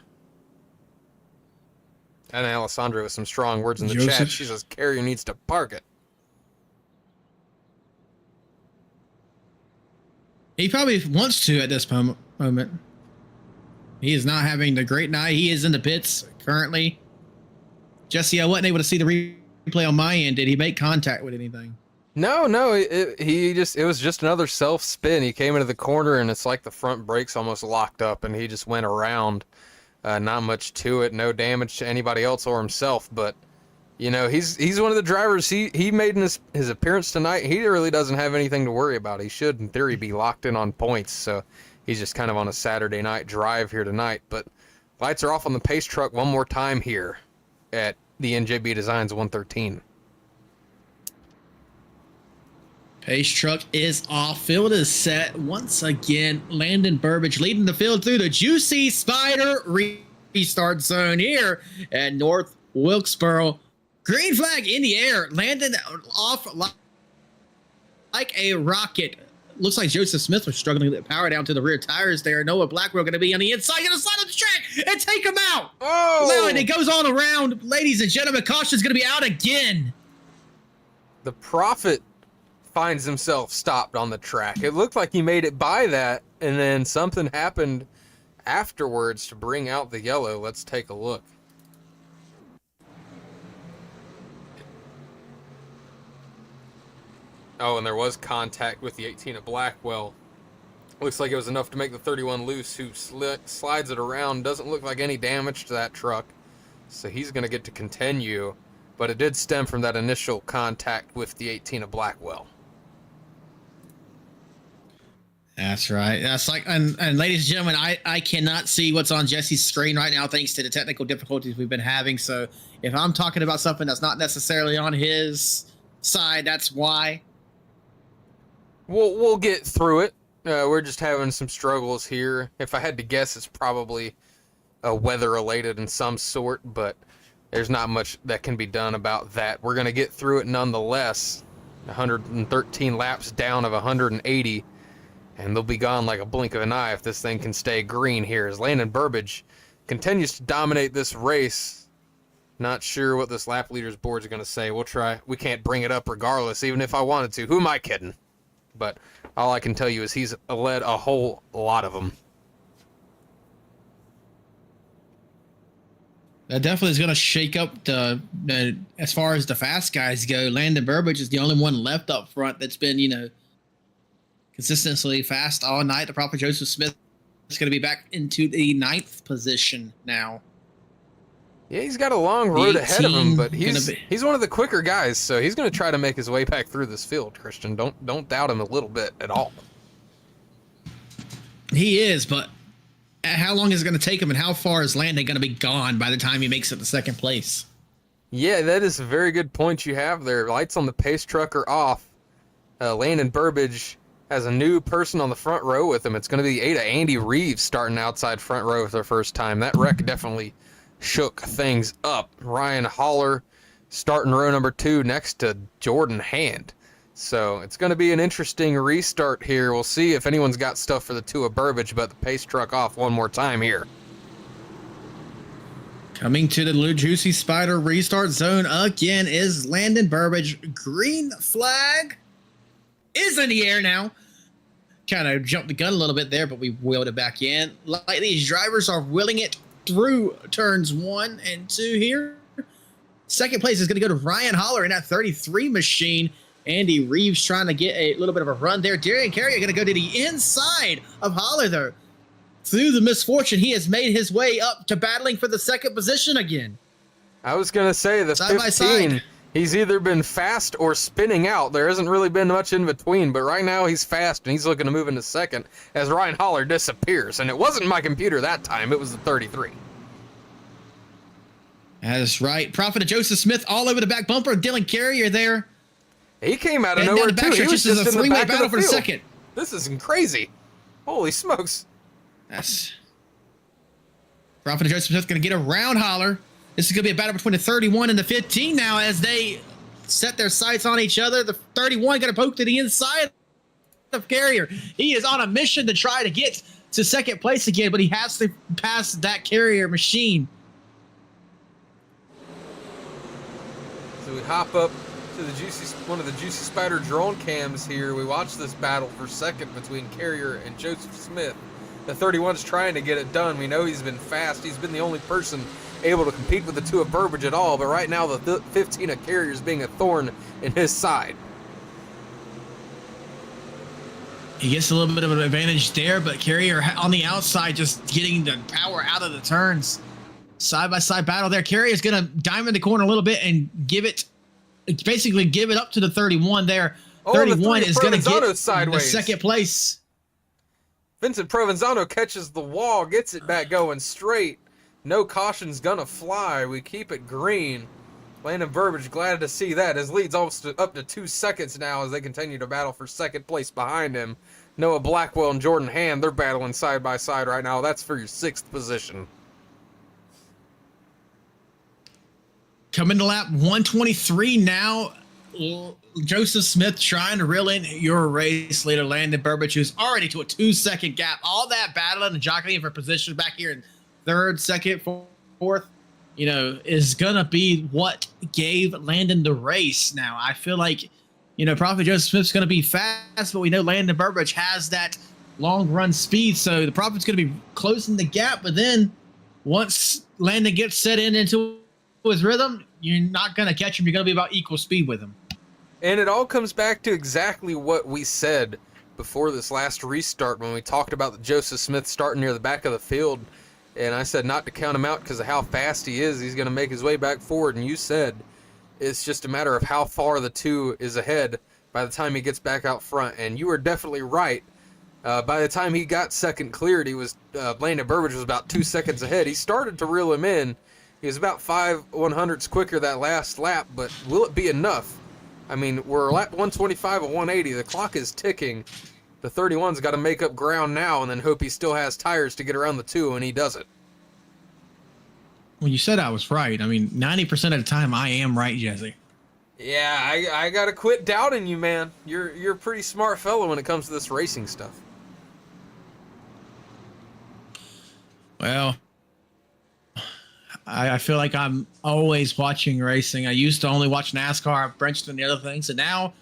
And Alessandra with some strong words in the chat. She says Carrier needs to park it. He probably wants to at this moment. He is not having the great night. He is in the pits currently. Jesse, I wasn't able to see the replay on my end. Did he make contact with anything? No, it was just another self spin. He came into the corner and it's like the front brakes almost locked up and he just went around. Not much to it, no damage to anybody else or himself, but you know, he's one of the drivers. He made his appearance tonight. He really doesn't have anything to worry about. He should, in theory, be locked in on points. So he's just kind of on a Saturday night drive here tonight. But lights are off on the pace truck one more time here at the NJB Designs 113. Pace truck is off. Field is set once again. Landon Burbage leading the field through the Juicy Spider restart zone here at North Wilkesboro. Green flag in the air. Landon off like a rocket. Looks like Joseph Smith was struggling to get power down to the rear tires there. Noah Blackwell going to be on the inside, going to slide on the track and take him out. Oh! And it goes all around. Ladies and gentlemen, caution's going to be out again. The Prophet finds himself stopped on the track. It looked like he made it by that, and then something happened afterwards to bring out the yellow. Let's take a look. Oh, and there was contact with the 18 of Blackwell. Looks like it was enough to make the 31 loose, who slides it around. Doesn't look like any damage to that truck, so he's going to get to continue. But it did stem from that initial contact with the 18 of Blackwell. That's right. That's like, and ladies and gentlemen, I cannot see what's on Jesse's screen right now thanks to the technical difficulties we've been having. So if I'm talking about something that's not necessarily on his side, that's why. We'll get through it. We're just having some struggles here. If I had to guess, it's probably weather related in some sort, but there's not much that can be done about that. We're going to get through it nonetheless. 113 laps down of 180, and they'll be gone like a blink of an eye if this thing can stay green here. As Landon Burbage continues to dominate this race. Not sure what this lap leaders board is going to say. We'll try. We can't bring it up regardless, even if I wanted to. Who am I kidding? But all I can tell you is he's led a whole lot of them. That definitely is going to shake up the as far as the fast guys go. Landon Burbage is the only one left up front that's been, consistently fast all night. The proper Joseph Smith is going to be back into the 9th position now. Yeah, he's got a long road ahead of him, but 18 he's one of the quicker guys, so he's going to try to make his way back through this field, Christian. Don't doubt him a little bit at all. He is, but how long is it going to take him, and how far is Landon going to be gone by the time he makes it to second place? Yeah, that is a very good point you have there. Lights on the pace truck are off. Landon Burbage has a new person on the front row with him. It's going to be Andy Reeves starting outside front row for the first time. That wreck definitely shook things up. Ryan Holler starting row number 2 next to Jordan Hand. So it's going to be an interesting restart here. We'll see if anyone's got stuff for the two of Burbage, but the pace truck off one more time here. Coming to the Juicy Spider restart zone again is Landon Burbage. Green flag is in the air now. Kind of jumped the gun a little bit there, but we wheeled it back in. Like these drivers are wheeling it through turns 1 and 2 here. Second place is going to go to Ryan Holler in that 33 machine. Andy Reeves trying to get a little bit of a run there. Darian Carrier going to go to the inside of Holler there. Through the misfortune, he has made his way up to battling for the second position again. I was going to say the side 15, by side. He's either been fast or spinning out. There hasn't really been much in between, but right now he's fast and he's looking to move into second as Ryan Holler disappears. And it wasn't my computer that time, it was the 33. That's right. Prophet of Joseph Smith all over the back bumper. Dylan Carrier there. He came out of And nowhere down the too. He backstretch, was this is just a in the three-way back battle of for the the field. second. This is crazy. Holy smokes. That's Prophet of Joseph Smith going to get around Holler. This is going to be a battle between the 31 and the 15 now as they set their sights on each other. The 31 going to poke to the inside of Carrier. He is on a mission to try to get to second place again, but he has to pass that Carrier machine. So we hop up to the one of the Juicy Spider drone cams here. We watch this battle for second between Carrier and Joseph Smith. The 31's trying to get it done. We know he's been fast. He's been the only person able to compete with the two of Burbage at all, but right now the 15 of Carrier is being a thorn in his side. He gets a little bit of an advantage there, but Carrier on the outside just getting the power out of the turns. Side-by-side battle there. Carrier's going to diamond the corner a little bit and basically give it up to the 31 there. 31 is going to get sideways. The second place. Vincent Provenzano catches the wall, gets it back going straight. No caution's gonna fly. We keep it green. Landon Burbage glad to see that. His lead's almost up to 2 seconds now as they continue to battle for second place behind him. Noah Blackwell and Jordan Hand, they're battling side by side right now. That's for your 6th position. Coming to lap 123 now. Joseph Smith trying to reel in your race leader, Landon Burbage, who's already to a 2-second gap. All that battling and jockeying for position back here in 3rd, 2nd, 4th, is going to be what gave Landon the race. Now, I feel like, Prophet Joseph Smith's going to be fast, but we know Landon Burbage has that long run speed, so the Prophet's going to be closing the gap. But then once Landon gets set into his rhythm, you're not going to catch him. You're going to be about equal speed with him. And it all comes back to exactly what we said before this last restart when we talked about the Joseph Smith starting near the back of the field. And I said not to count him out because of how fast he is. He's going to make his way back forward. And you said it's just a matter of how far the two is ahead by the time he gets back out front. And you were definitely right. By the time he got second cleared, he was Landon Burbage was about 2 seconds ahead. He started to reel him in. He was about 5/100ths quicker that last lap, but will it be enough? I mean, we're lap 125 of 180. The clock is ticking. The 31's got to make up ground now and then hope he still has tires to get around the two, and he does it. Well, you said I was right. I mean, 90% of the time I am right, Jesse. Yeah, I got to quit doubting you, man. You're a pretty smart fellow when it comes to this racing stuff. Well, I feel like I'm always watching racing. I used to only watch NASCAR. I've branched into the other things. And now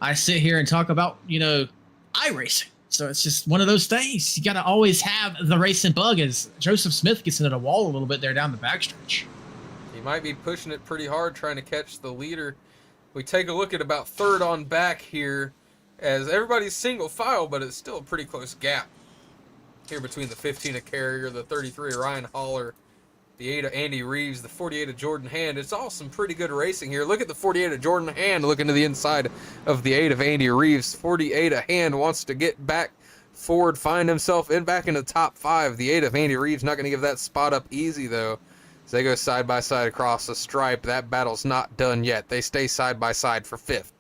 I sit here and talk about, iRacing. So it's just one of those things. You got to always have the racing bug as Joseph Smith gets into the wall a little bit there down the backstretch. He might be pushing it pretty hard trying to catch the leader. We take a look at about 3rd on back here as everybody's single file, but it's still a pretty close gap here between the 15 of Carrier, the 33 of Ryan Holler, The 8 of Andy Reeves, the 48 of Jordan Hand. It's all some pretty good racing here. Look at the 48 of Jordan Hand looking to the inside of the 8 of Andy Reeves. 48 of Hand wants to get back forward, find himself back in the top 5. The 8 of Andy Reeves not going to give that spot up easy, though. As they go side by side across the stripe, that battle's not done yet. They stay side by side for 5th.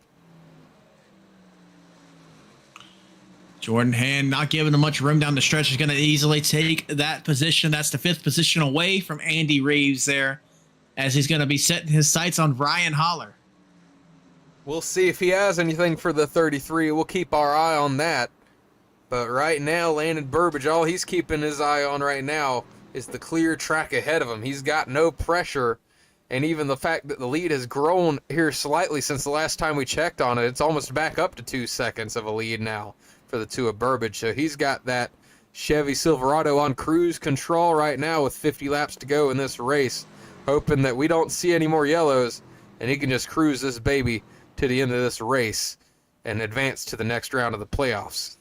Jordan Hand not giving him much room down the stretch. Is going to easily take that position. That's the 5th position away from Andy Reeves there, as he's going to be setting his sights on Ryan Holler. We'll see if he has anything for the 33. We'll keep our eye on that. But right now, Landon Burbage, all he's keeping his eye on right now is the clear track ahead of him. He's got no pressure, and even the fact that the lead has grown here slightly since the last time we checked on it, it's almost back up to 2 seconds of a lead now for the 2 of Burbage. So he's got that Chevy Silverado on cruise control right now with 50 laps to go in this race, hoping that we don't see any more yellows and he can just cruise this baby to the end of this race and advance to the next round of the playoffs.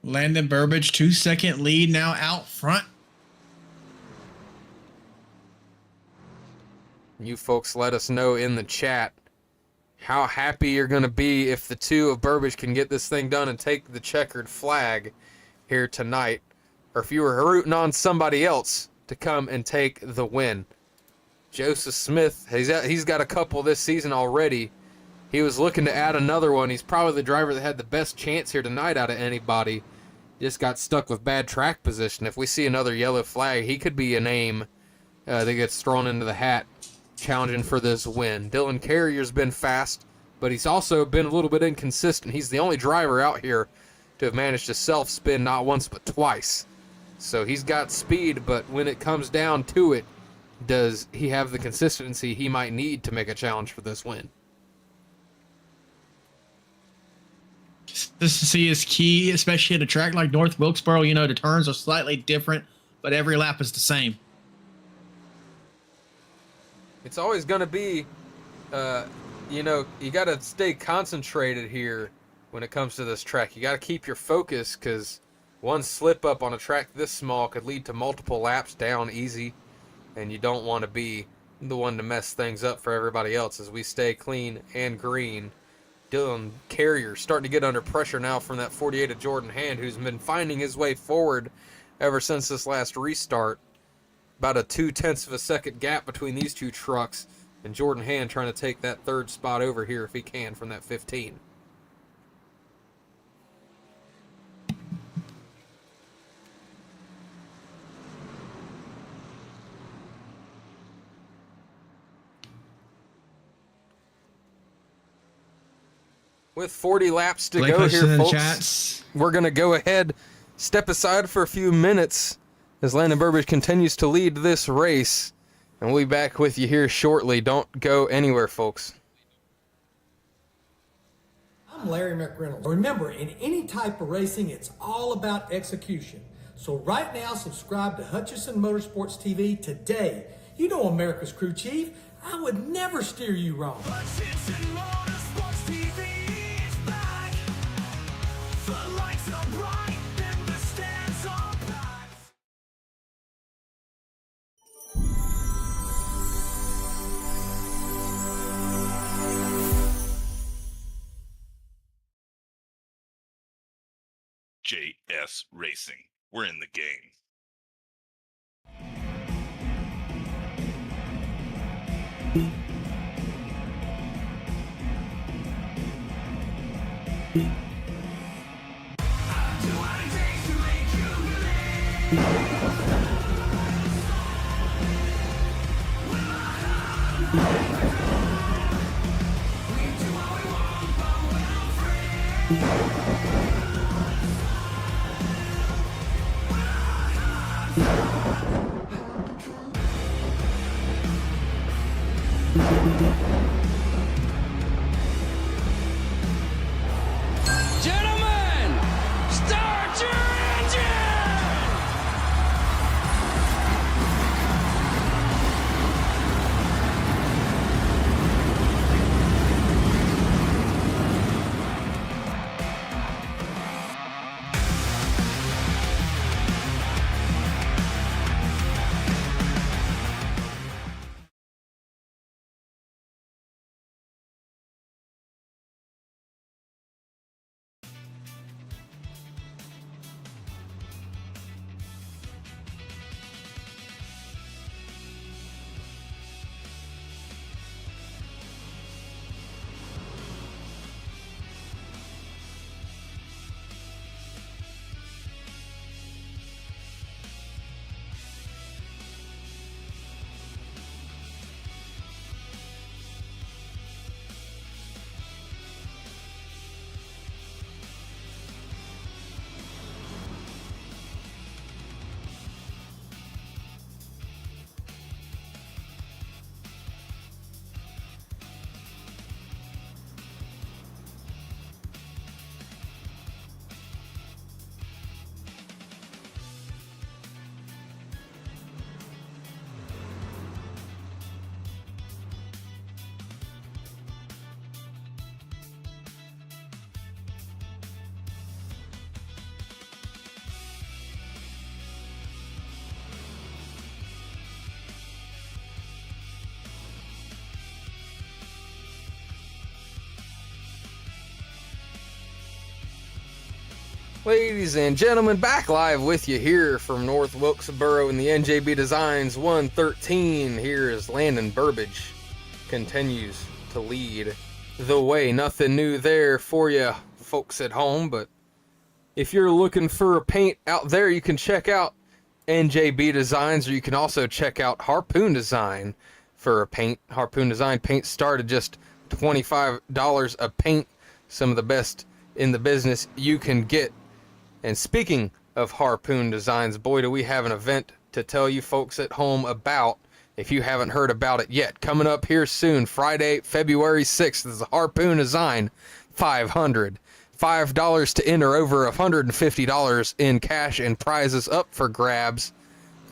Landon Burbage, 2-second lead now out front. You folks let us know in the chat how happy you're going to be if the 2 of Burbage can get this thing done and take the checkered flag here tonight, or if you were rooting on somebody else to come and take the win. Joseph Smith, he's got a couple this season already. He was looking to add another one. He's probably the driver that had the best chance here tonight out of anybody. Just got stuck with bad track position. If we see another yellow flag, he could be a name that gets thrown into the hat challenging for this win. Dylan Carrier's been fast, but he's also been a little bit inconsistent. He's the only driver out here to have managed to self-spin not once but twice. So he's got speed, but when it comes down to it, does he have the consistency he might need to make a challenge for this win? Consistency is key, especially at a track like North Wilkesboro. You know, the turns are slightly different, but every lap is the same. It's always going to be, you know, you got to stay concentrated here when it comes to this track. You got to keep your focus, because one slip up on a track this small could lead to multiple laps down easy, and you don't want to be the one to mess things up for everybody else as we stay clean and green. Dylan Carrier starting to get under pressure now from that 48 of Jordan Hand, who's been finding his way forward ever since this last restart. About a 0.2 of a second gap between these two trucks, and Jordan Hand trying to take that 3rd spot over here if he can from that 15. With 40 laps to go here, folks, we're going to go ahead, step aside for a few minutes as Landon Burbage continues to lead this race, and we'll be back with you here shortly. Don't go anywhere, folks. I'm Larry McReynolds. Remember, in any type of racing, it's all about execution. So right now, subscribe to Hutchison Motorsports TV today. You know America's crew chief. I would never steer you wrong. Hutchison Motorsports TV is back. The lights are bright and the stands are packed. JS Racing. We're in the game. Gentlemen, start your engine! Ladies and gentlemen, back live with you here from North Wilkesboro in the NJB Designs 113. Here is Landon Burbage, continues to lead the way. Nothing new there for you folks at home, but if you're looking for a paint out there, you can check out NJB Designs, or you can also check out Harpoon Design for a paint. Harpoon Design paint start at just $25 a paint. Some of the best in the business you can get. And speaking of Harpoon Designs, boy, do we have an event to tell you folks at home about if you haven't heard about it yet. Coming up here soon, Friday, February 6th, is the Harpoon Design 500. $5 to enter, over $150 in cash and prizes up for grabs.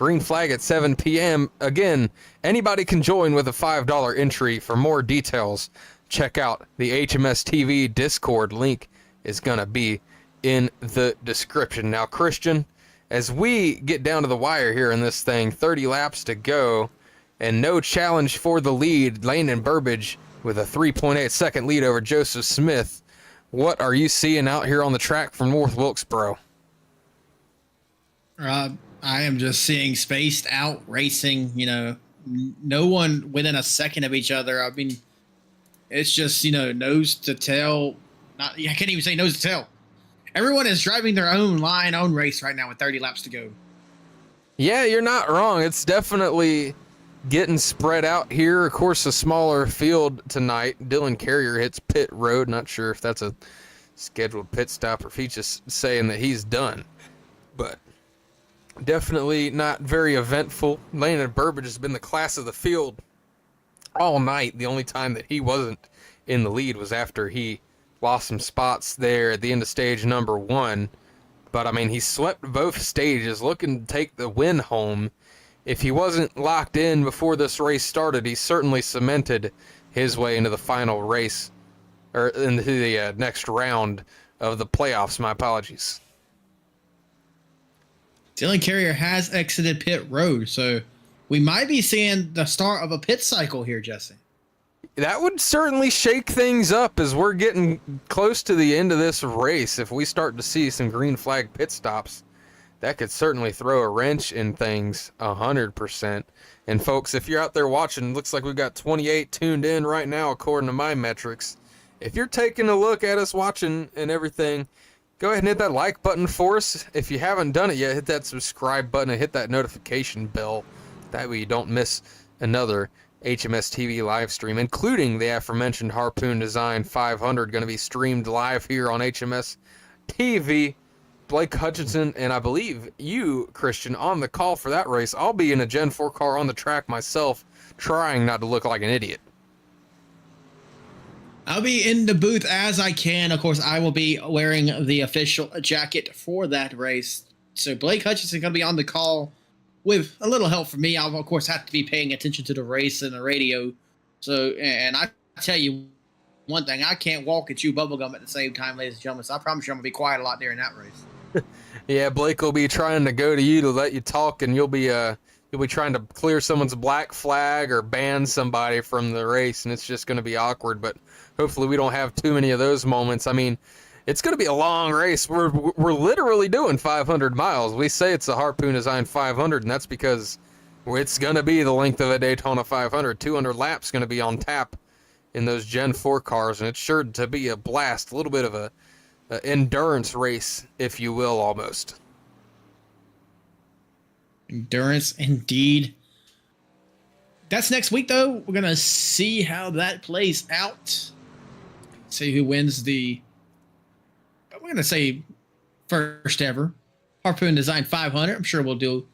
Green flag at 7 p.m. Again, anybody can join with a $5 entry. For more details, check out the HMS TV Discord. Link is going to be in the description. Now, Christian, as we get down to the wire here in this thing, 30 laps to go, and no challenge for the lead. Landon Burbage with a 3.8 second lead over Joseph Smith. What are you seeing out here on the track from North Wilkesboro? I am just seeing spaced out racing, no one within a second of each other. I mean, it's just, nose to tail. I can't even say nose to tail. Everyone is driving their own line, own race right now with 30 laps to go. Yeah, you're not wrong. It's definitely getting spread out here. Of course, a smaller field tonight. Dylan Carrier hits pit road. Not sure if that's a scheduled pit stop or if he's just saying that he's done. But definitely not very eventful. Landon Burbage has been the class of the field all night. The only time that he wasn't in the lead was after he lost some spots there at the end of stage number 1. But, I mean, he swept both stages, looking to take the win home. If he wasn't locked in before this race started, he certainly cemented his way into the final race, or into the next round of the playoffs. My apologies. Dylan Carrier has exited pit road, so we might be seeing the start of a pit cycle here, Jesse. That would certainly shake things up as we're getting close to the end of this race. If we start to see some green flag pit stops, that could certainly throw a wrench in things 100%. And folks, if you're out there watching, looks like we've got 28 tuned in right now according to my metrics. If you're taking a look at us watching and everything, go ahead and hit that like button for us. If you haven't done it yet, hit that subscribe button and hit that notification bell. That way you don't miss another HMS TV live stream, including the aforementioned Harpoon Design 500, going to be streamed live here on HMS TV. Blake Hutchinson and I believe you, Christian, on the call for that race. I'll be in a Gen 4 car on the track myself, trying not to look like an idiot. I'll be in the booth as I can. Of course, I will be wearing the official jacket for that race. So Blake Hutchinson going to be on the call with a little help from me. I'll, of course, have to be paying attention to the race and the radio. So, and I tell you one thing, I can't walk and chew bubblegum at the same time, ladies and gentlemen. So I promise you I'm going to be quiet a lot during that race. Yeah, Blake will be trying to go to you to let you talk, and you'll be trying to clear someone's black flag or ban somebody from the race, and it's just going to be awkward. But hopefully we don't have too many of those moments. I mean, it's going to be a long race. We're literally doing 500 miles. We say it's a Harpoon Design 500, and that's because it's going to be the length of a Daytona 500. 200 laps going to be on tap in those Gen 4 cars, and it's sure to be a blast. A little bit of a endurance race, if you will, almost. Endurance, indeed. That's next week, though. We're going to see how that plays out. See who wins the, we're going to say, first ever Harpoon Design 500. I'm sure we'll do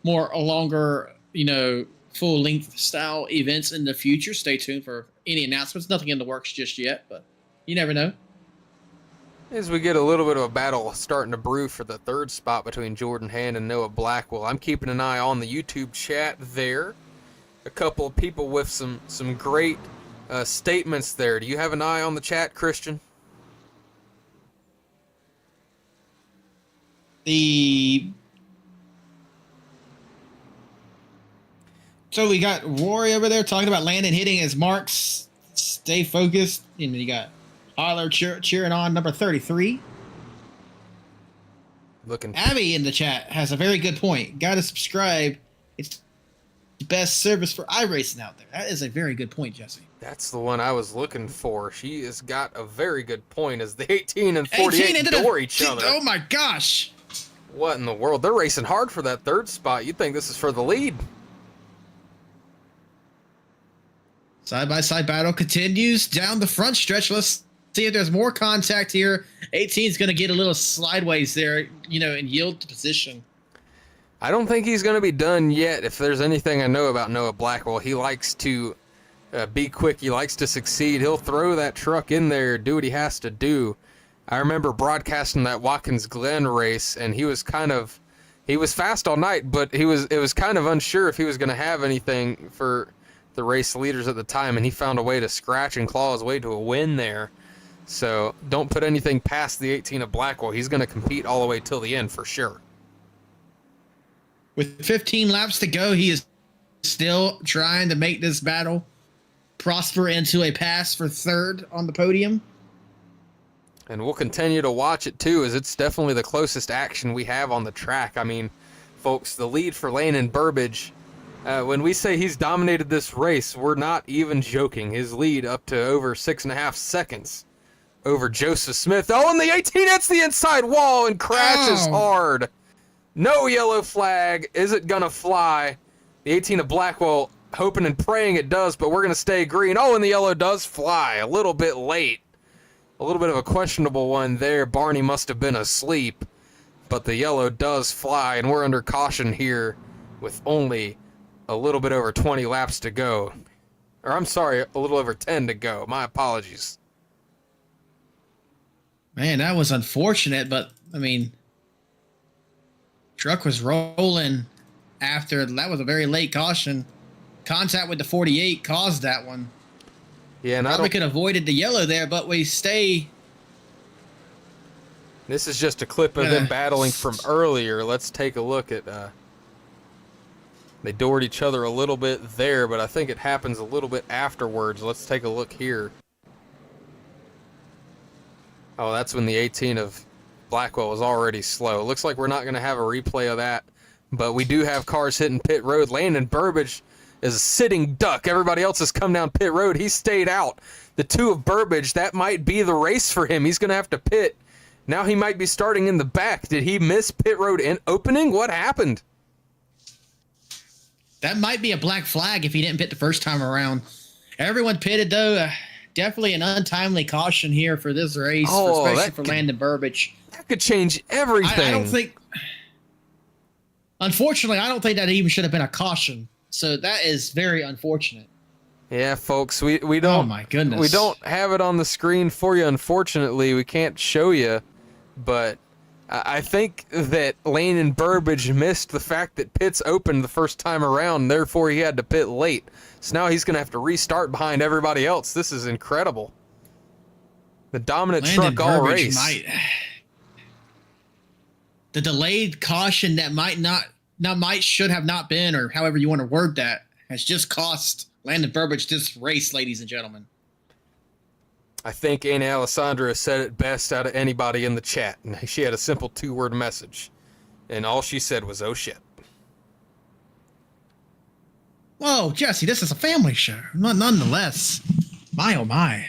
more longer, full-length style events in the future. Stay tuned for any announcements. Nothing in the works just yet, but you never know. As we get a little bit of a battle starting to brew for the third spot between Jordan Hand and Noah Blackwell, I'm keeping an eye on the YouTube chat there. A couple of people with some great statements there. Do you have an eye on the chat, Christian? So we got Rory over there talking about Landon hitting his marks. Stay focused. And you got Tyler cheering on number 33. Looking. Abby in the chat has a very good point. Got to subscribe. It's the best service for iRacing out there. That is a very good point, Jesse. That's the one I was looking for. She has got a very good point as the 18 and 48 door each other. Oh my gosh. What in the world? They're racing hard for that third spot. You'd think this is for the lead. Side-by-side battle continues down the front stretch. Let's see if there's more contact here. 18 is going to get a little sideways there, and yield to position. I don't think he's going to be done yet. If there's anything I know about Noah Blackwell, he likes to be quick. He likes to succeed. He'll throw that truck in there, do what he has to do. I remember broadcasting that Watkins Glen race, and he was fast all night, but it was kind of unsure if he was going to have anything for the race leaders at the time, and he found a way to scratch and claw his way to a win there. So don't put anything past the 18 of Blackwell. He's going to compete all the way till the end for sure. With 15 laps to go, he is still trying to make this battle prosper into a pass for third on the podium. And we'll continue to watch it too, as it's definitely the closest action we have on the track. I mean, folks, the lead for Landon Burbage, when we say he's dominated this race, we're not even joking. His lead up to over 6.5 seconds over Joseph Smith. Oh, and the 18 hits the inside wall and crashes hard. No yellow flag. Is it going to fly? The 18 of Blackwell, hoping and praying it does, but we're going to stay green. Oh, and the yellow does fly a little bit late. A little bit of a questionable one there. Barney must have been asleep, but the yellow does fly, and we're under caution here with only a little bit over 20 laps to go. Or I'm sorry, a little over 10 to go. My apologies. Man, that was unfortunate, but, truck was rolling after. That was a very late caution. Contact with the 48 caused that one. Yeah, and probably could have avoided the yellow there, but we stay. This is just a clip of them battling from earlier. Let's take a look at... They doored each other a little bit there, but I think it happens a little bit afterwards. Let's take a look here. Oh, that's when the 18 of Blackwell was already slow. It looks like we're not going to have a replay of that, but we do have cars hitting pit road. Landon Burbage is a sitting duck. Everybody else has come down pit road. He stayed out. The 2 of Burbage, that might be the race for him. He's going to have to pit. Now he might be starting in the back. Did he miss pit road in opening? What happened? That might be a black flag if he didn't pit the first time around. Everyone pitted, though. Definitely an untimely caution here for this race, especially for Landon Burbage. That could change everything. I don't think... Unfortunately, I don't think that even should have been a caution. So that is very unfortunate. Yeah, folks, we don't... Oh, my goodness. We don't have it on the screen for you, unfortunately. We can't show you, but... I think that Landon Burbage missed the fact that pits opened the first time around, and therefore he had to pit late. So now he's going to have to restart behind everybody else. This is incredible. The dominant Landon truck all Burbage race. The delayed caution that should have not been, or however you want to word that, has just cost Landon Burbage this race, ladies and gentlemen. I think Anna Alessandra said it best out of anybody in the chat. She had a simple 2-word message, and all she said was, "Oh shit." Whoa, Jesse, this is a family show. Nonetheless, my oh my.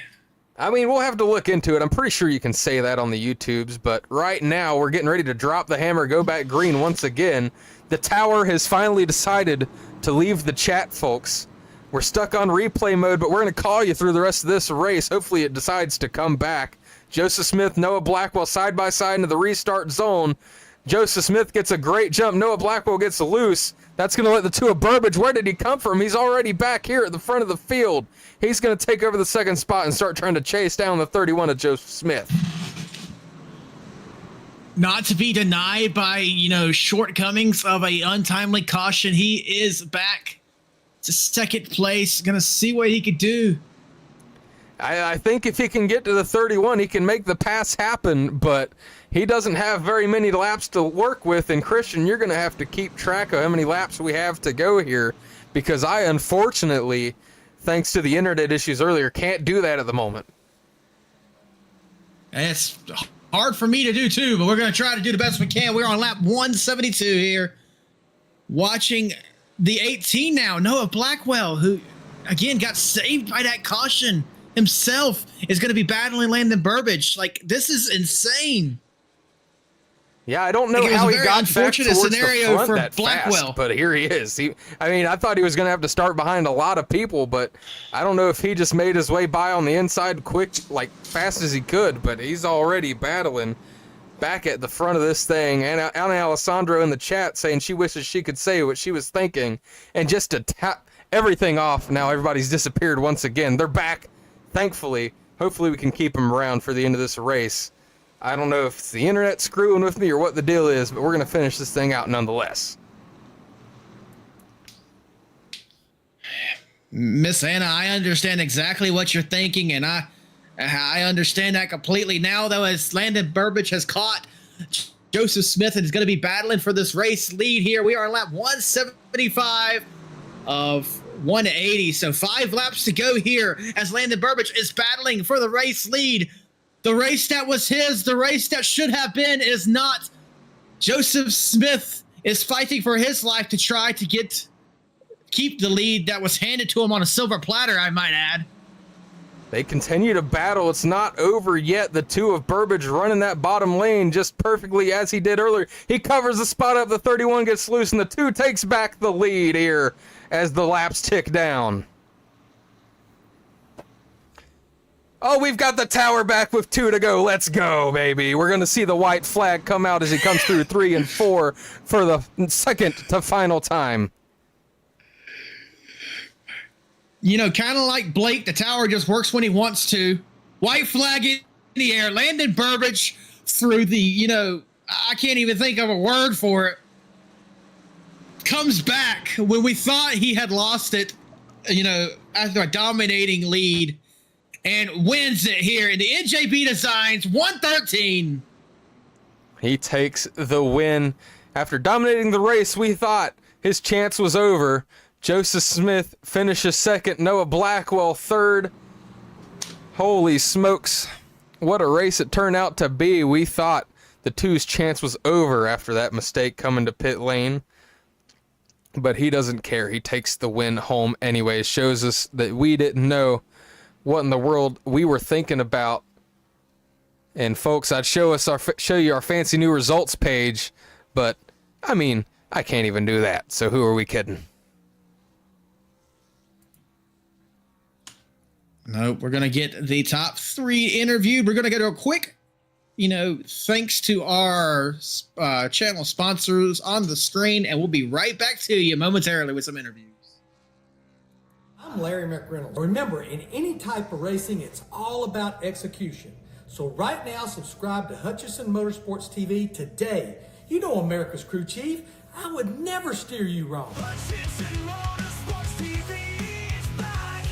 I mean, we'll have to look into it. I'm pretty sure you can say that on the YouTubes, but right now we're getting ready to drop the hammer, go back green once again. The tower has finally decided to leave the chat, folks. We're stuck on replay mode, but we're going to call you through the rest of this race. Hopefully it decides to come back. Joseph Smith, Noah Blackwell side by side into the restart zone. Joseph Smith gets a great jump. Noah Blackwell gets loose. That's going to let the 2 of Burbage. Where did he come from? He's already back here at the front of the field. He's going to take over the second spot and start trying to chase down the 31 of Joseph Smith. Not to be denied by, shortcomings of a untimely caution. He is back to second place. Gonna see what he could do. I think if he can get to the 31, he can make the pass happen, but he doesn't have very many laps to work with. And Christian, you're going to have to keep track of how many laps we have to go here, because I, unfortunately, thanks to the internet issues earlier, can't do that at the moment. It's Hard for me to do too, but we're going to try to do the best we can. We're on lap 172 here. Watching the 18 now, Noah Blackwell, who again got saved by that caution himself, is going to be battling Landon Burbage. Like, this is insane. Yeah, I don't know Like, it was how a he very got back unfortunate towards scenario the front for that Blackwell. fast, but here he is. I thought he was going to have to start behind a lot of people, but I don't know if he just made his way by on the inside quick, like fast as he could, but he's already battling back at the front of this thing. And Ana Alessandro in the chat saying she wishes she could say what she was thinking. And just to tap everything off, now everybody's disappeared once again. They're back, thankfully. Hopefully we can keep them around for the end of this race. I don't know if it's the internet screwing with me or what the deal is, but we're going to finish this thing out nonetheless. Miss Anna, I understand exactly what you're thinking, and I understand that completely. Now, though, as Landon Burbage has caught Joseph Smith and is going to be battling for this race lead here, we are on lap 175 of 180. So 5 laps to go here as Landon Burbage is battling for the race lead. The race that was his, the race that should have been, is not. Joseph Smith is fighting for his life to try to keep the lead that was handed to him on a silver platter, I might add. They continue to battle. It's not over yet. The two of Burbage running that bottom lane just perfectly as he did earlier. He covers the spot up. The 31 gets loose, and the 2 takes back the lead here as the laps tick down. Oh, we've got the tower back with 2 to go. Let's go, baby. We're going to see the white flag come out as he comes through 3 and 4 for the second to final time. You know, kind of like Blake, the tower just works when he wants to. White flag in the air. Landon Burbage through the, I can't even think of a word for it. Comes back when we thought he had lost it, after a dominating lead, and wins it here in the NJB Designs 113. He takes the win. After dominating the race, we thought his chance was over. Joseph Smith finishes second. Noah Blackwell third. Holy smokes. What a race it turned out to be. We thought the 2's chance was over after that mistake coming to pit lane. But he doesn't care. He takes the win home anyway. Shows us that we didn't know what in the world we were thinking about. And folks, I'd show you our fancy new results page, but I can't even do that. So who are we kidding? Nope, we're going to get the top 3 interviewed. We're going to go to a quick, thanks to our channel sponsors on the screen, and we'll be right back to you momentarily with some interviews. I'm Larry McReynolds. Remember, in any type of racing, it's all about execution. So right now, subscribe to Hutchison Motorsports TV today. You know America's crew chief. I would never steer you wrong. Hutchison Motorsports TV is back.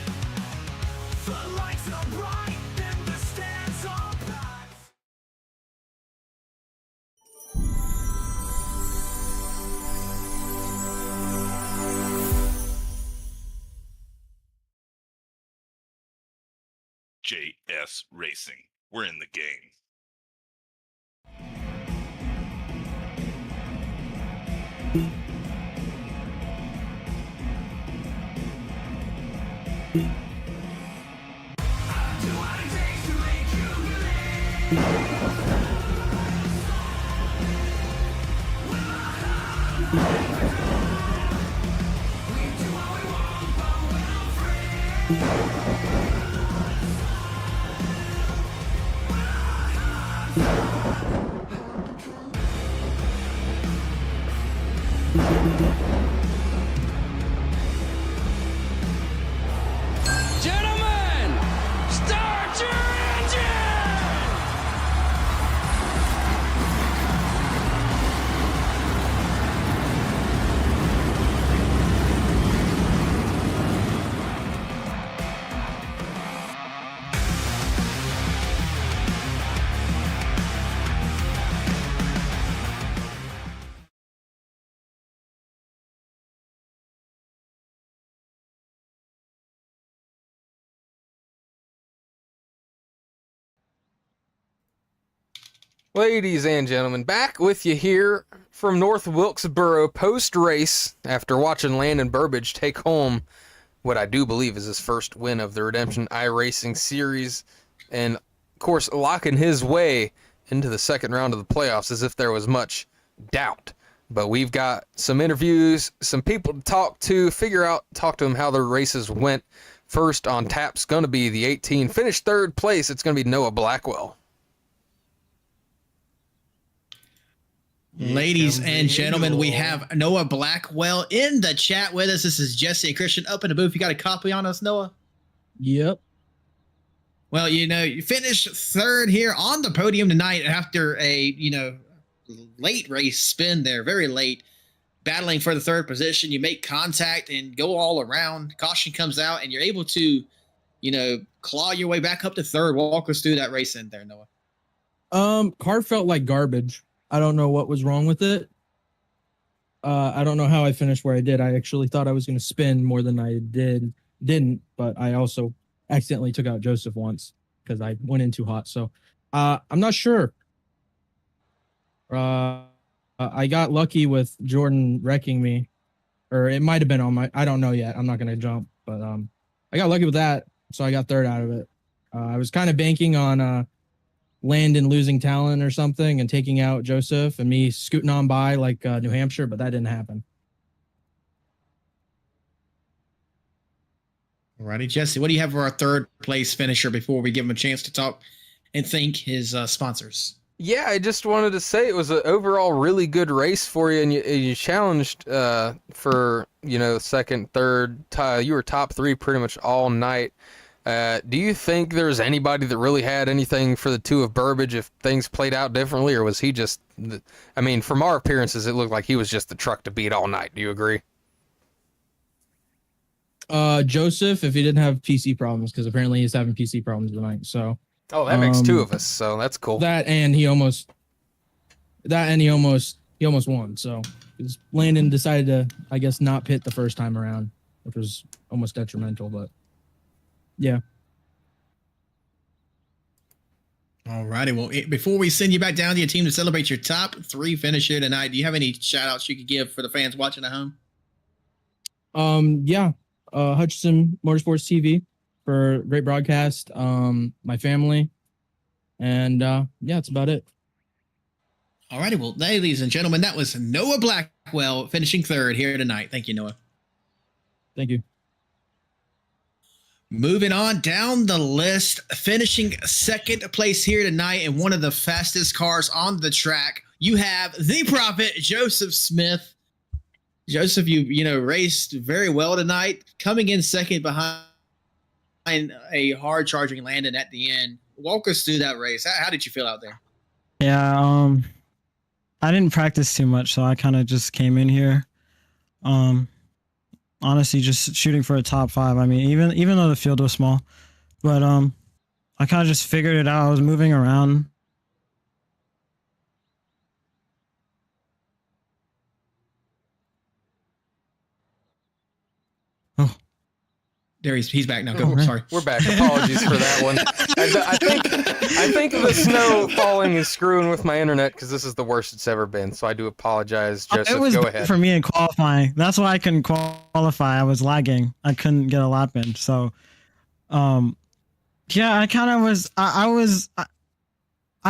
The lights are bright and the stands are packed. JS Racing. We're in the game. Ladies and gentlemen, back with you here from North Wilkesboro post-race after watching Landon Burbage take home what I do believe is his first win of the Redemption iRacing series, and of course locking his way into the second round of the playoffs as if there was much doubt. But we've got some interviews, some people to talk to, talk to them how their races went. First on tap's going to be the 18. Finished third place, it's going to be Noah Blackwell. Ladies and gentlemen, we have Noah Blackwell in the chat with us. This is Jesse and Christian up in the booth. You got a copy on us, Noah? Yep. Well, you finished third here on the podium tonight after a, late race spin there, very late, battling for the third position. You make contact and go all around. Caution comes out, and you're able to, claw your way back up to third. Walk us through that race in there, Noah. Car felt like garbage. I don't know what was wrong with it. I don't know how I finished where I did. I actually thought I was going to spin more than I didn't, but I also accidentally took out Joseph once because I went in too hot. So I'm not sure. I got lucky with Jordan wrecking me, or it might have been on my, I don't know yet. I'm not going to jump, but I got lucky with that. So I got third out of it. I was kind of banking on Landon losing talent or something and taking out Joseph and me scooting on by like New Hampshire, but that didn't happen. Alrighty, Jesse, what do you have for our third place finisher before we give him a chance to talk and thank his sponsors? Yeah, I just wanted to say it was an overall really good race for you, and you challenged for, second, third. You were top three pretty much all night. Do you think there's anybody that really had anything for the two of Burbage if things played out differently, or was he just, from our appearances, it looked like he was just the truck to beat all night. Do you agree? Joseph, if he didn't have PC problems, because apparently he's having PC problems tonight. So. Oh, that makes two of us, so that's cool. That and he almost won. So Landon decided to, I guess, not pit the first time around, which was almost detrimental, but yeah. All righty. Well, before we send you back down to your team to celebrate your top three finish here tonight, do you have any shout outs you could give for the fans watching at home? Yeah. Hutchison Motorsports TV for a great broadcast. My family. And that's about it. All righty. Well, ladies and gentlemen, that was Noah Blackwell finishing third here tonight. Thank you, Noah. Thank you. Moving on down the list, finishing second place here tonight in one of the fastest cars on the track, you have the Prophet, Joseph Smith. Joseph, you raced very well tonight, coming in second behind a hard charging Landon at the end. Walk us through that race. How did you feel out there? Yeah, I didn't practice too much, so I kind of just came in here. Honestly, just shooting for a top five. Even though the field was small, but I kind of just figured it out. I was moving around. Oh, there he's back now. Go. Right. Sorry, we're back. Apologies for that one. I think the snow falling is screwing with my internet because this is the worst it's ever been. So I do apologize, Joseph. it was Go bad ahead. for me in qualifying. That's why I couldn't qualify. I was lagging. I couldn't get a lap in. So, yeah, I kind of was. I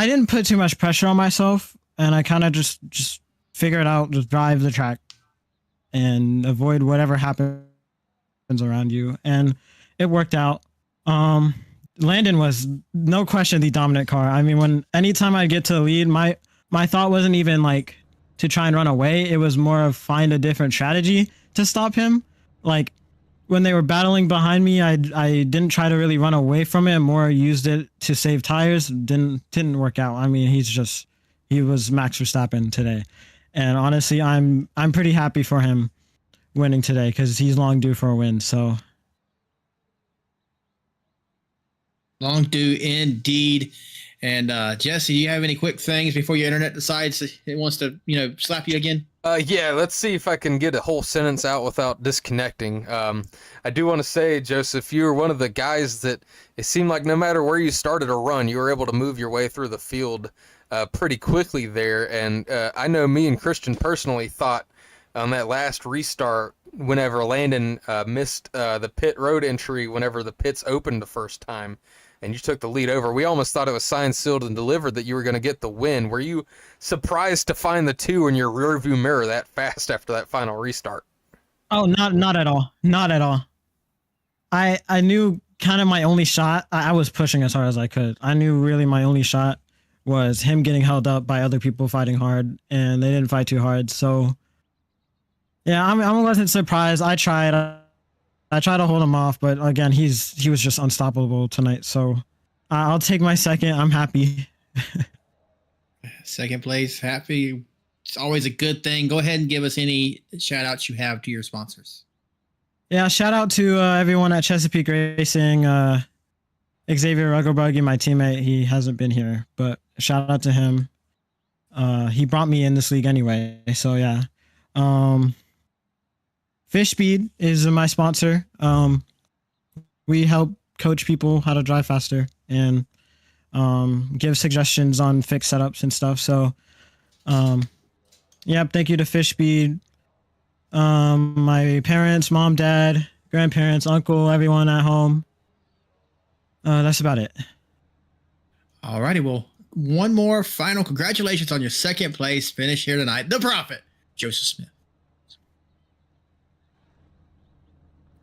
didn't put too much pressure on myself, and I kind of just figured out, just drive the track and avoid whatever happens around you, and it worked out. Landon was no question the dominant car. Anytime I get to the lead, my thought wasn't even like to try and run away. It was more of find a different strategy to stop him. Like when they were battling behind me, I didn't try to really run away from it. More used it to save tires. Didn't work out. He was Max Verstappen today, and honestly, I'm pretty happy for him winning today because he's long due for a win. So. long due indeed. And Jesse, do you have any quick things before your internet decides it wants to, slap you again? Yeah, let's see if I can get a whole sentence out without disconnecting. I do want to say, Joseph, you were one of the guys that it seemed like no matter where you started a run, you were able to move your way through the field pretty quickly there. And I know me and Christian personally thought on that last restart, whenever Landon missed the pit road entry, whenever the pits opened the first time, and you took the lead over, we almost thought it was signed, sealed, and delivered that you were going to get the win. Were you surprised to find the 2 in your rearview mirror that fast after that final restart? Oh, not at all. Not at all. I knew kind of my only shot. I was pushing as hard as I could. I knew really my only shot was him getting held up by other people fighting hard, and they didn't fight too hard. So, yeah, I wasn't surprised. I tried to hold him off, but again, he was just unstoppable tonight. So, I'll take my second. I'm happy. Second place, happy. It's always a good thing. Go ahead and give us any shout outs you have to your sponsors. Yeah, shout out to everyone at Chesapeake Racing. Xavier Rugglebuggy, my teammate, he hasn't been here, but shout out to him. He brought me in this league anyway, so yeah. Fish Speed is my sponsor. We help coach people how to drive faster and give suggestions on fixed setups and stuff. So, yep, thank you to Fish Speed. My parents, mom, dad, grandparents, uncle, everyone at home. That's about it. All righty. Well, one more final congratulations on your second place finish here tonight. The Prophet, Joseph Smith.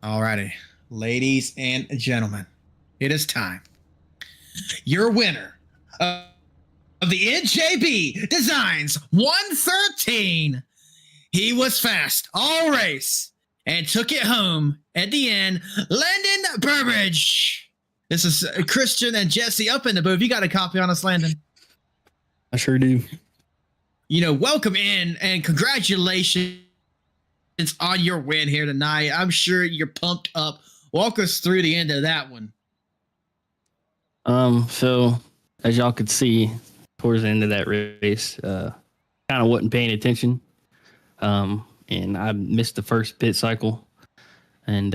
All righty. Ladies and gentlemen, it is time. Your winner of the NJB Designs 113. He was fast all race and took it home at the end. Landon Burbridge. This is Christian and Jesse up in the booth. You got a copy on us, Landon? I sure do. Welcome in and congratulations on your win here tonight. I'm sure you're pumped up. Walk us through the end of that one. So as y'all could see towards the end of that race, kind of wasn't paying attention. And I missed the first pit cycle, and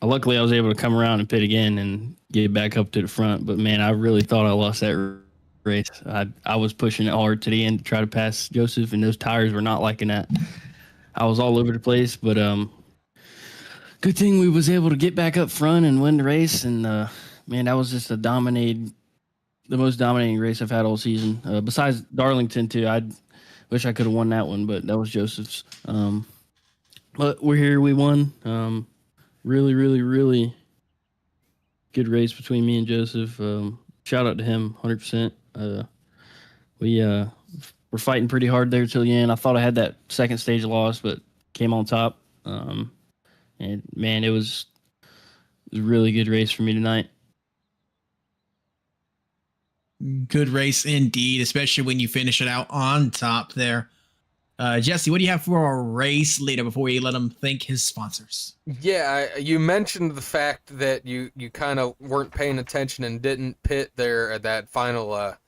luckily I was able to come around and pit again and get back up to the front. But man, I really thought I lost that race. I was pushing it hard to the end to try to pass Joseph, and those tires were not liking that. I was all over the place, but good thing we was able to get back up front and win the race. And man, that was just the most dominating race I've had all season. Besides Darlington too, I wish I could have won that one, but that was Joseph's. But we're here. We won. Really, really, really good race between me and Joseph. Shout out to him, 100%. We were fighting pretty hard there till the end. I thought I had that second stage loss, but came on top. And man, it was a really good race for me tonight. Good race indeed, especially when you finish it out on top there. Jesse, what do you have for our race leader before we let him thank his sponsors? Yeah, you mentioned the fact that you kind of weren't paying attention and didn't pit there at that final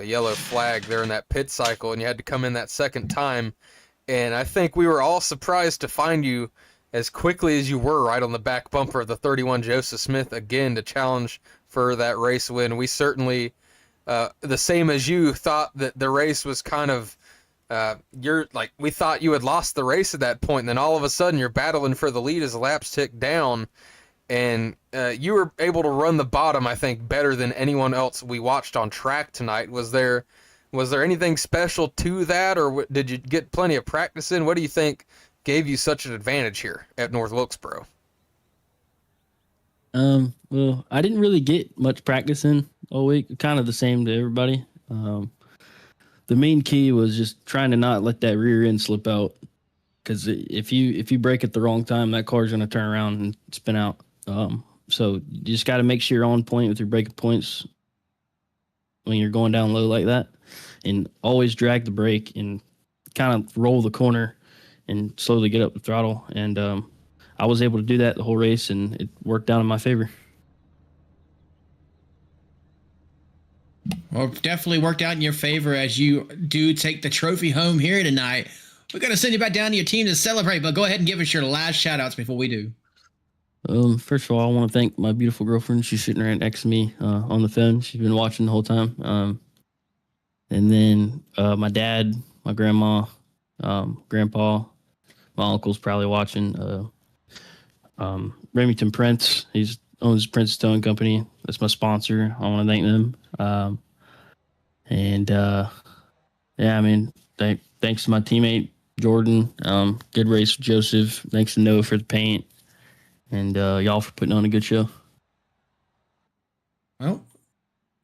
yellow flag there in that pit cycle, and you had to come in that second time. And I think we were all surprised to find you as quickly as you were right on the back bumper of the 31 Joseph Smith again to challenge for that race win. We certainly, the same as you, thought that the race was kind of, we thought you had lost the race at that point, and then all of a sudden you're battling for the lead as the laps tick down, and you were able to run the bottom, I think, better than anyone else we watched on track tonight. Was there anything special to that, or did you get plenty of practice in? What do you think gave you such an advantage here at North Wilkesboro? Well, I didn't really get much practice in all week. Kind of the same to everybody. The main key was just trying to not let that rear end slip out, because if you brake at the wrong time, that car's going to turn around and spin out. So you just got to make sure you're on point with your braking points when you're going down low like that, and always drag the brake and kind of roll the corner and slowly get up the throttle. And I was able to do that the whole race, and it worked out in my favor. Well, definitely worked out in your favor as you do take the trophy home here tonight. We're going to send you back down to your team to celebrate, but go ahead and give us your last shout-outs before we do. First of all, I want to thank my beautiful girlfriend. She's sitting right next to me on the phone. She's been watching the whole time. And then my dad, my grandma, grandpa, my uncle's probably watching. Remington Prince, he's owns Prince Towing Company. That's my sponsor. I want to thank them. Yeah, I mean, thanks to my teammate Jordan. Good race with Joseph. Thanks to Noah for the paint, and y'all for putting on a good show. Well,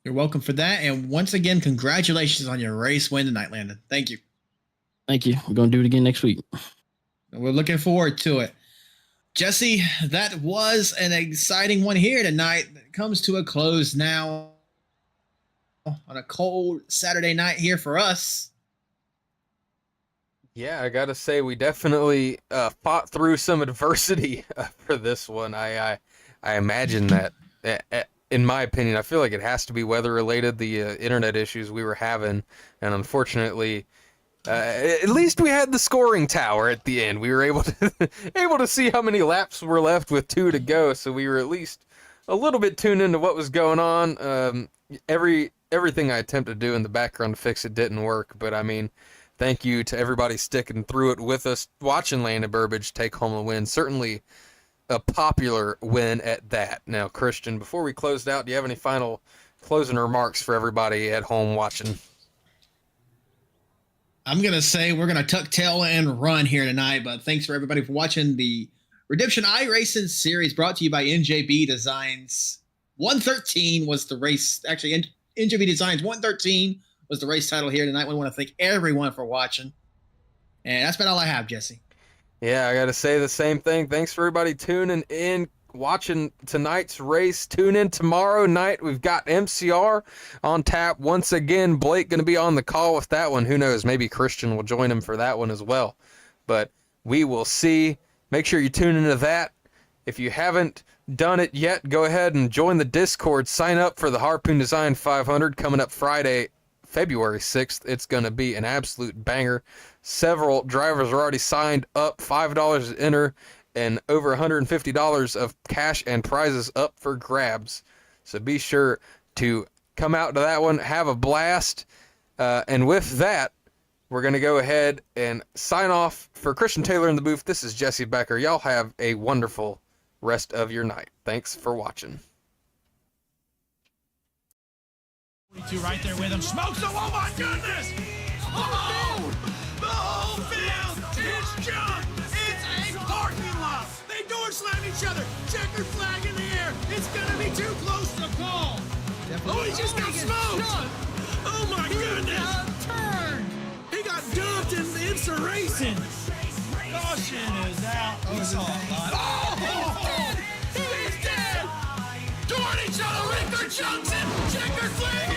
you're welcome for that. And once again, congratulations on your race win tonight, Landon. Thank you. Thank you. We're going to do it again next week. We're looking forward to it. Jesse, that was an exciting one here tonight. It comes to a close now on a cold Saturday night here for us. Yeah, I gotta say we definitely fought through some adversity for this one. I imagine that, in my opinion, I feel like it has to be weather related. The internet issues we were having, and unfortunately, at least we had the scoring tower at the end. We were able to see how many laps were left with 2 to go, so we were at least a little bit tuned into what was going on. Everything I attempted to do in the background to fix it didn't work, but I mean, thank you to everybody sticking through it with us, watching Landon Burbage take home a win. Certainly a popular win at that. Now, Christian, before we close out, do you have any final closing remarks for everybody at home watching? I'm going to say we're going to tuck tail and run here tonight, but thanks for everybody for watching the Redemption iRacing series brought to you by NJB Designs. 113 was the race. Actually, NJB Designs 113 was the race title here tonight. We want to thank everyone for watching. And that's about all I have, Jesse. Yeah, I got to say the same thing. Thanks for everybody tuning in, watching tonight's race. Tune in tomorrow night. We've got MCR on tap once again. Blake going to be on the call with that one. Who knows? Maybe Christian will join him for that one as well. But we will see. Make sure you tune into that. If you haven't done it yet, go ahead and join the Discord. Sign up for the Harpoon Design 500 coming up Friday, February 6th. It's going to be an absolute banger. Several drivers are already signed up. $5 to enter and over $150 of cash and prizes up for grabs. So be sure to come out to that one. Have a blast. And with that, we're going to go ahead and sign off. For Christian Taylor in the booth, this is Jesse Becker. Y'all have a wonderful rest of your night. Thanks for watching. 42 right there with him. Smokes him. Oh my goodness! Oh! The whole field is junk! It's a parking lot! They door slam each other! Checkered flag in the air! It's gonna be too close to call! Oh, he just got smoked! Oh my goodness! Turn! He got dumped in the racing! Caution is out. Oh, he's dead! He's dead! Toward each other with their junks and checkered flag!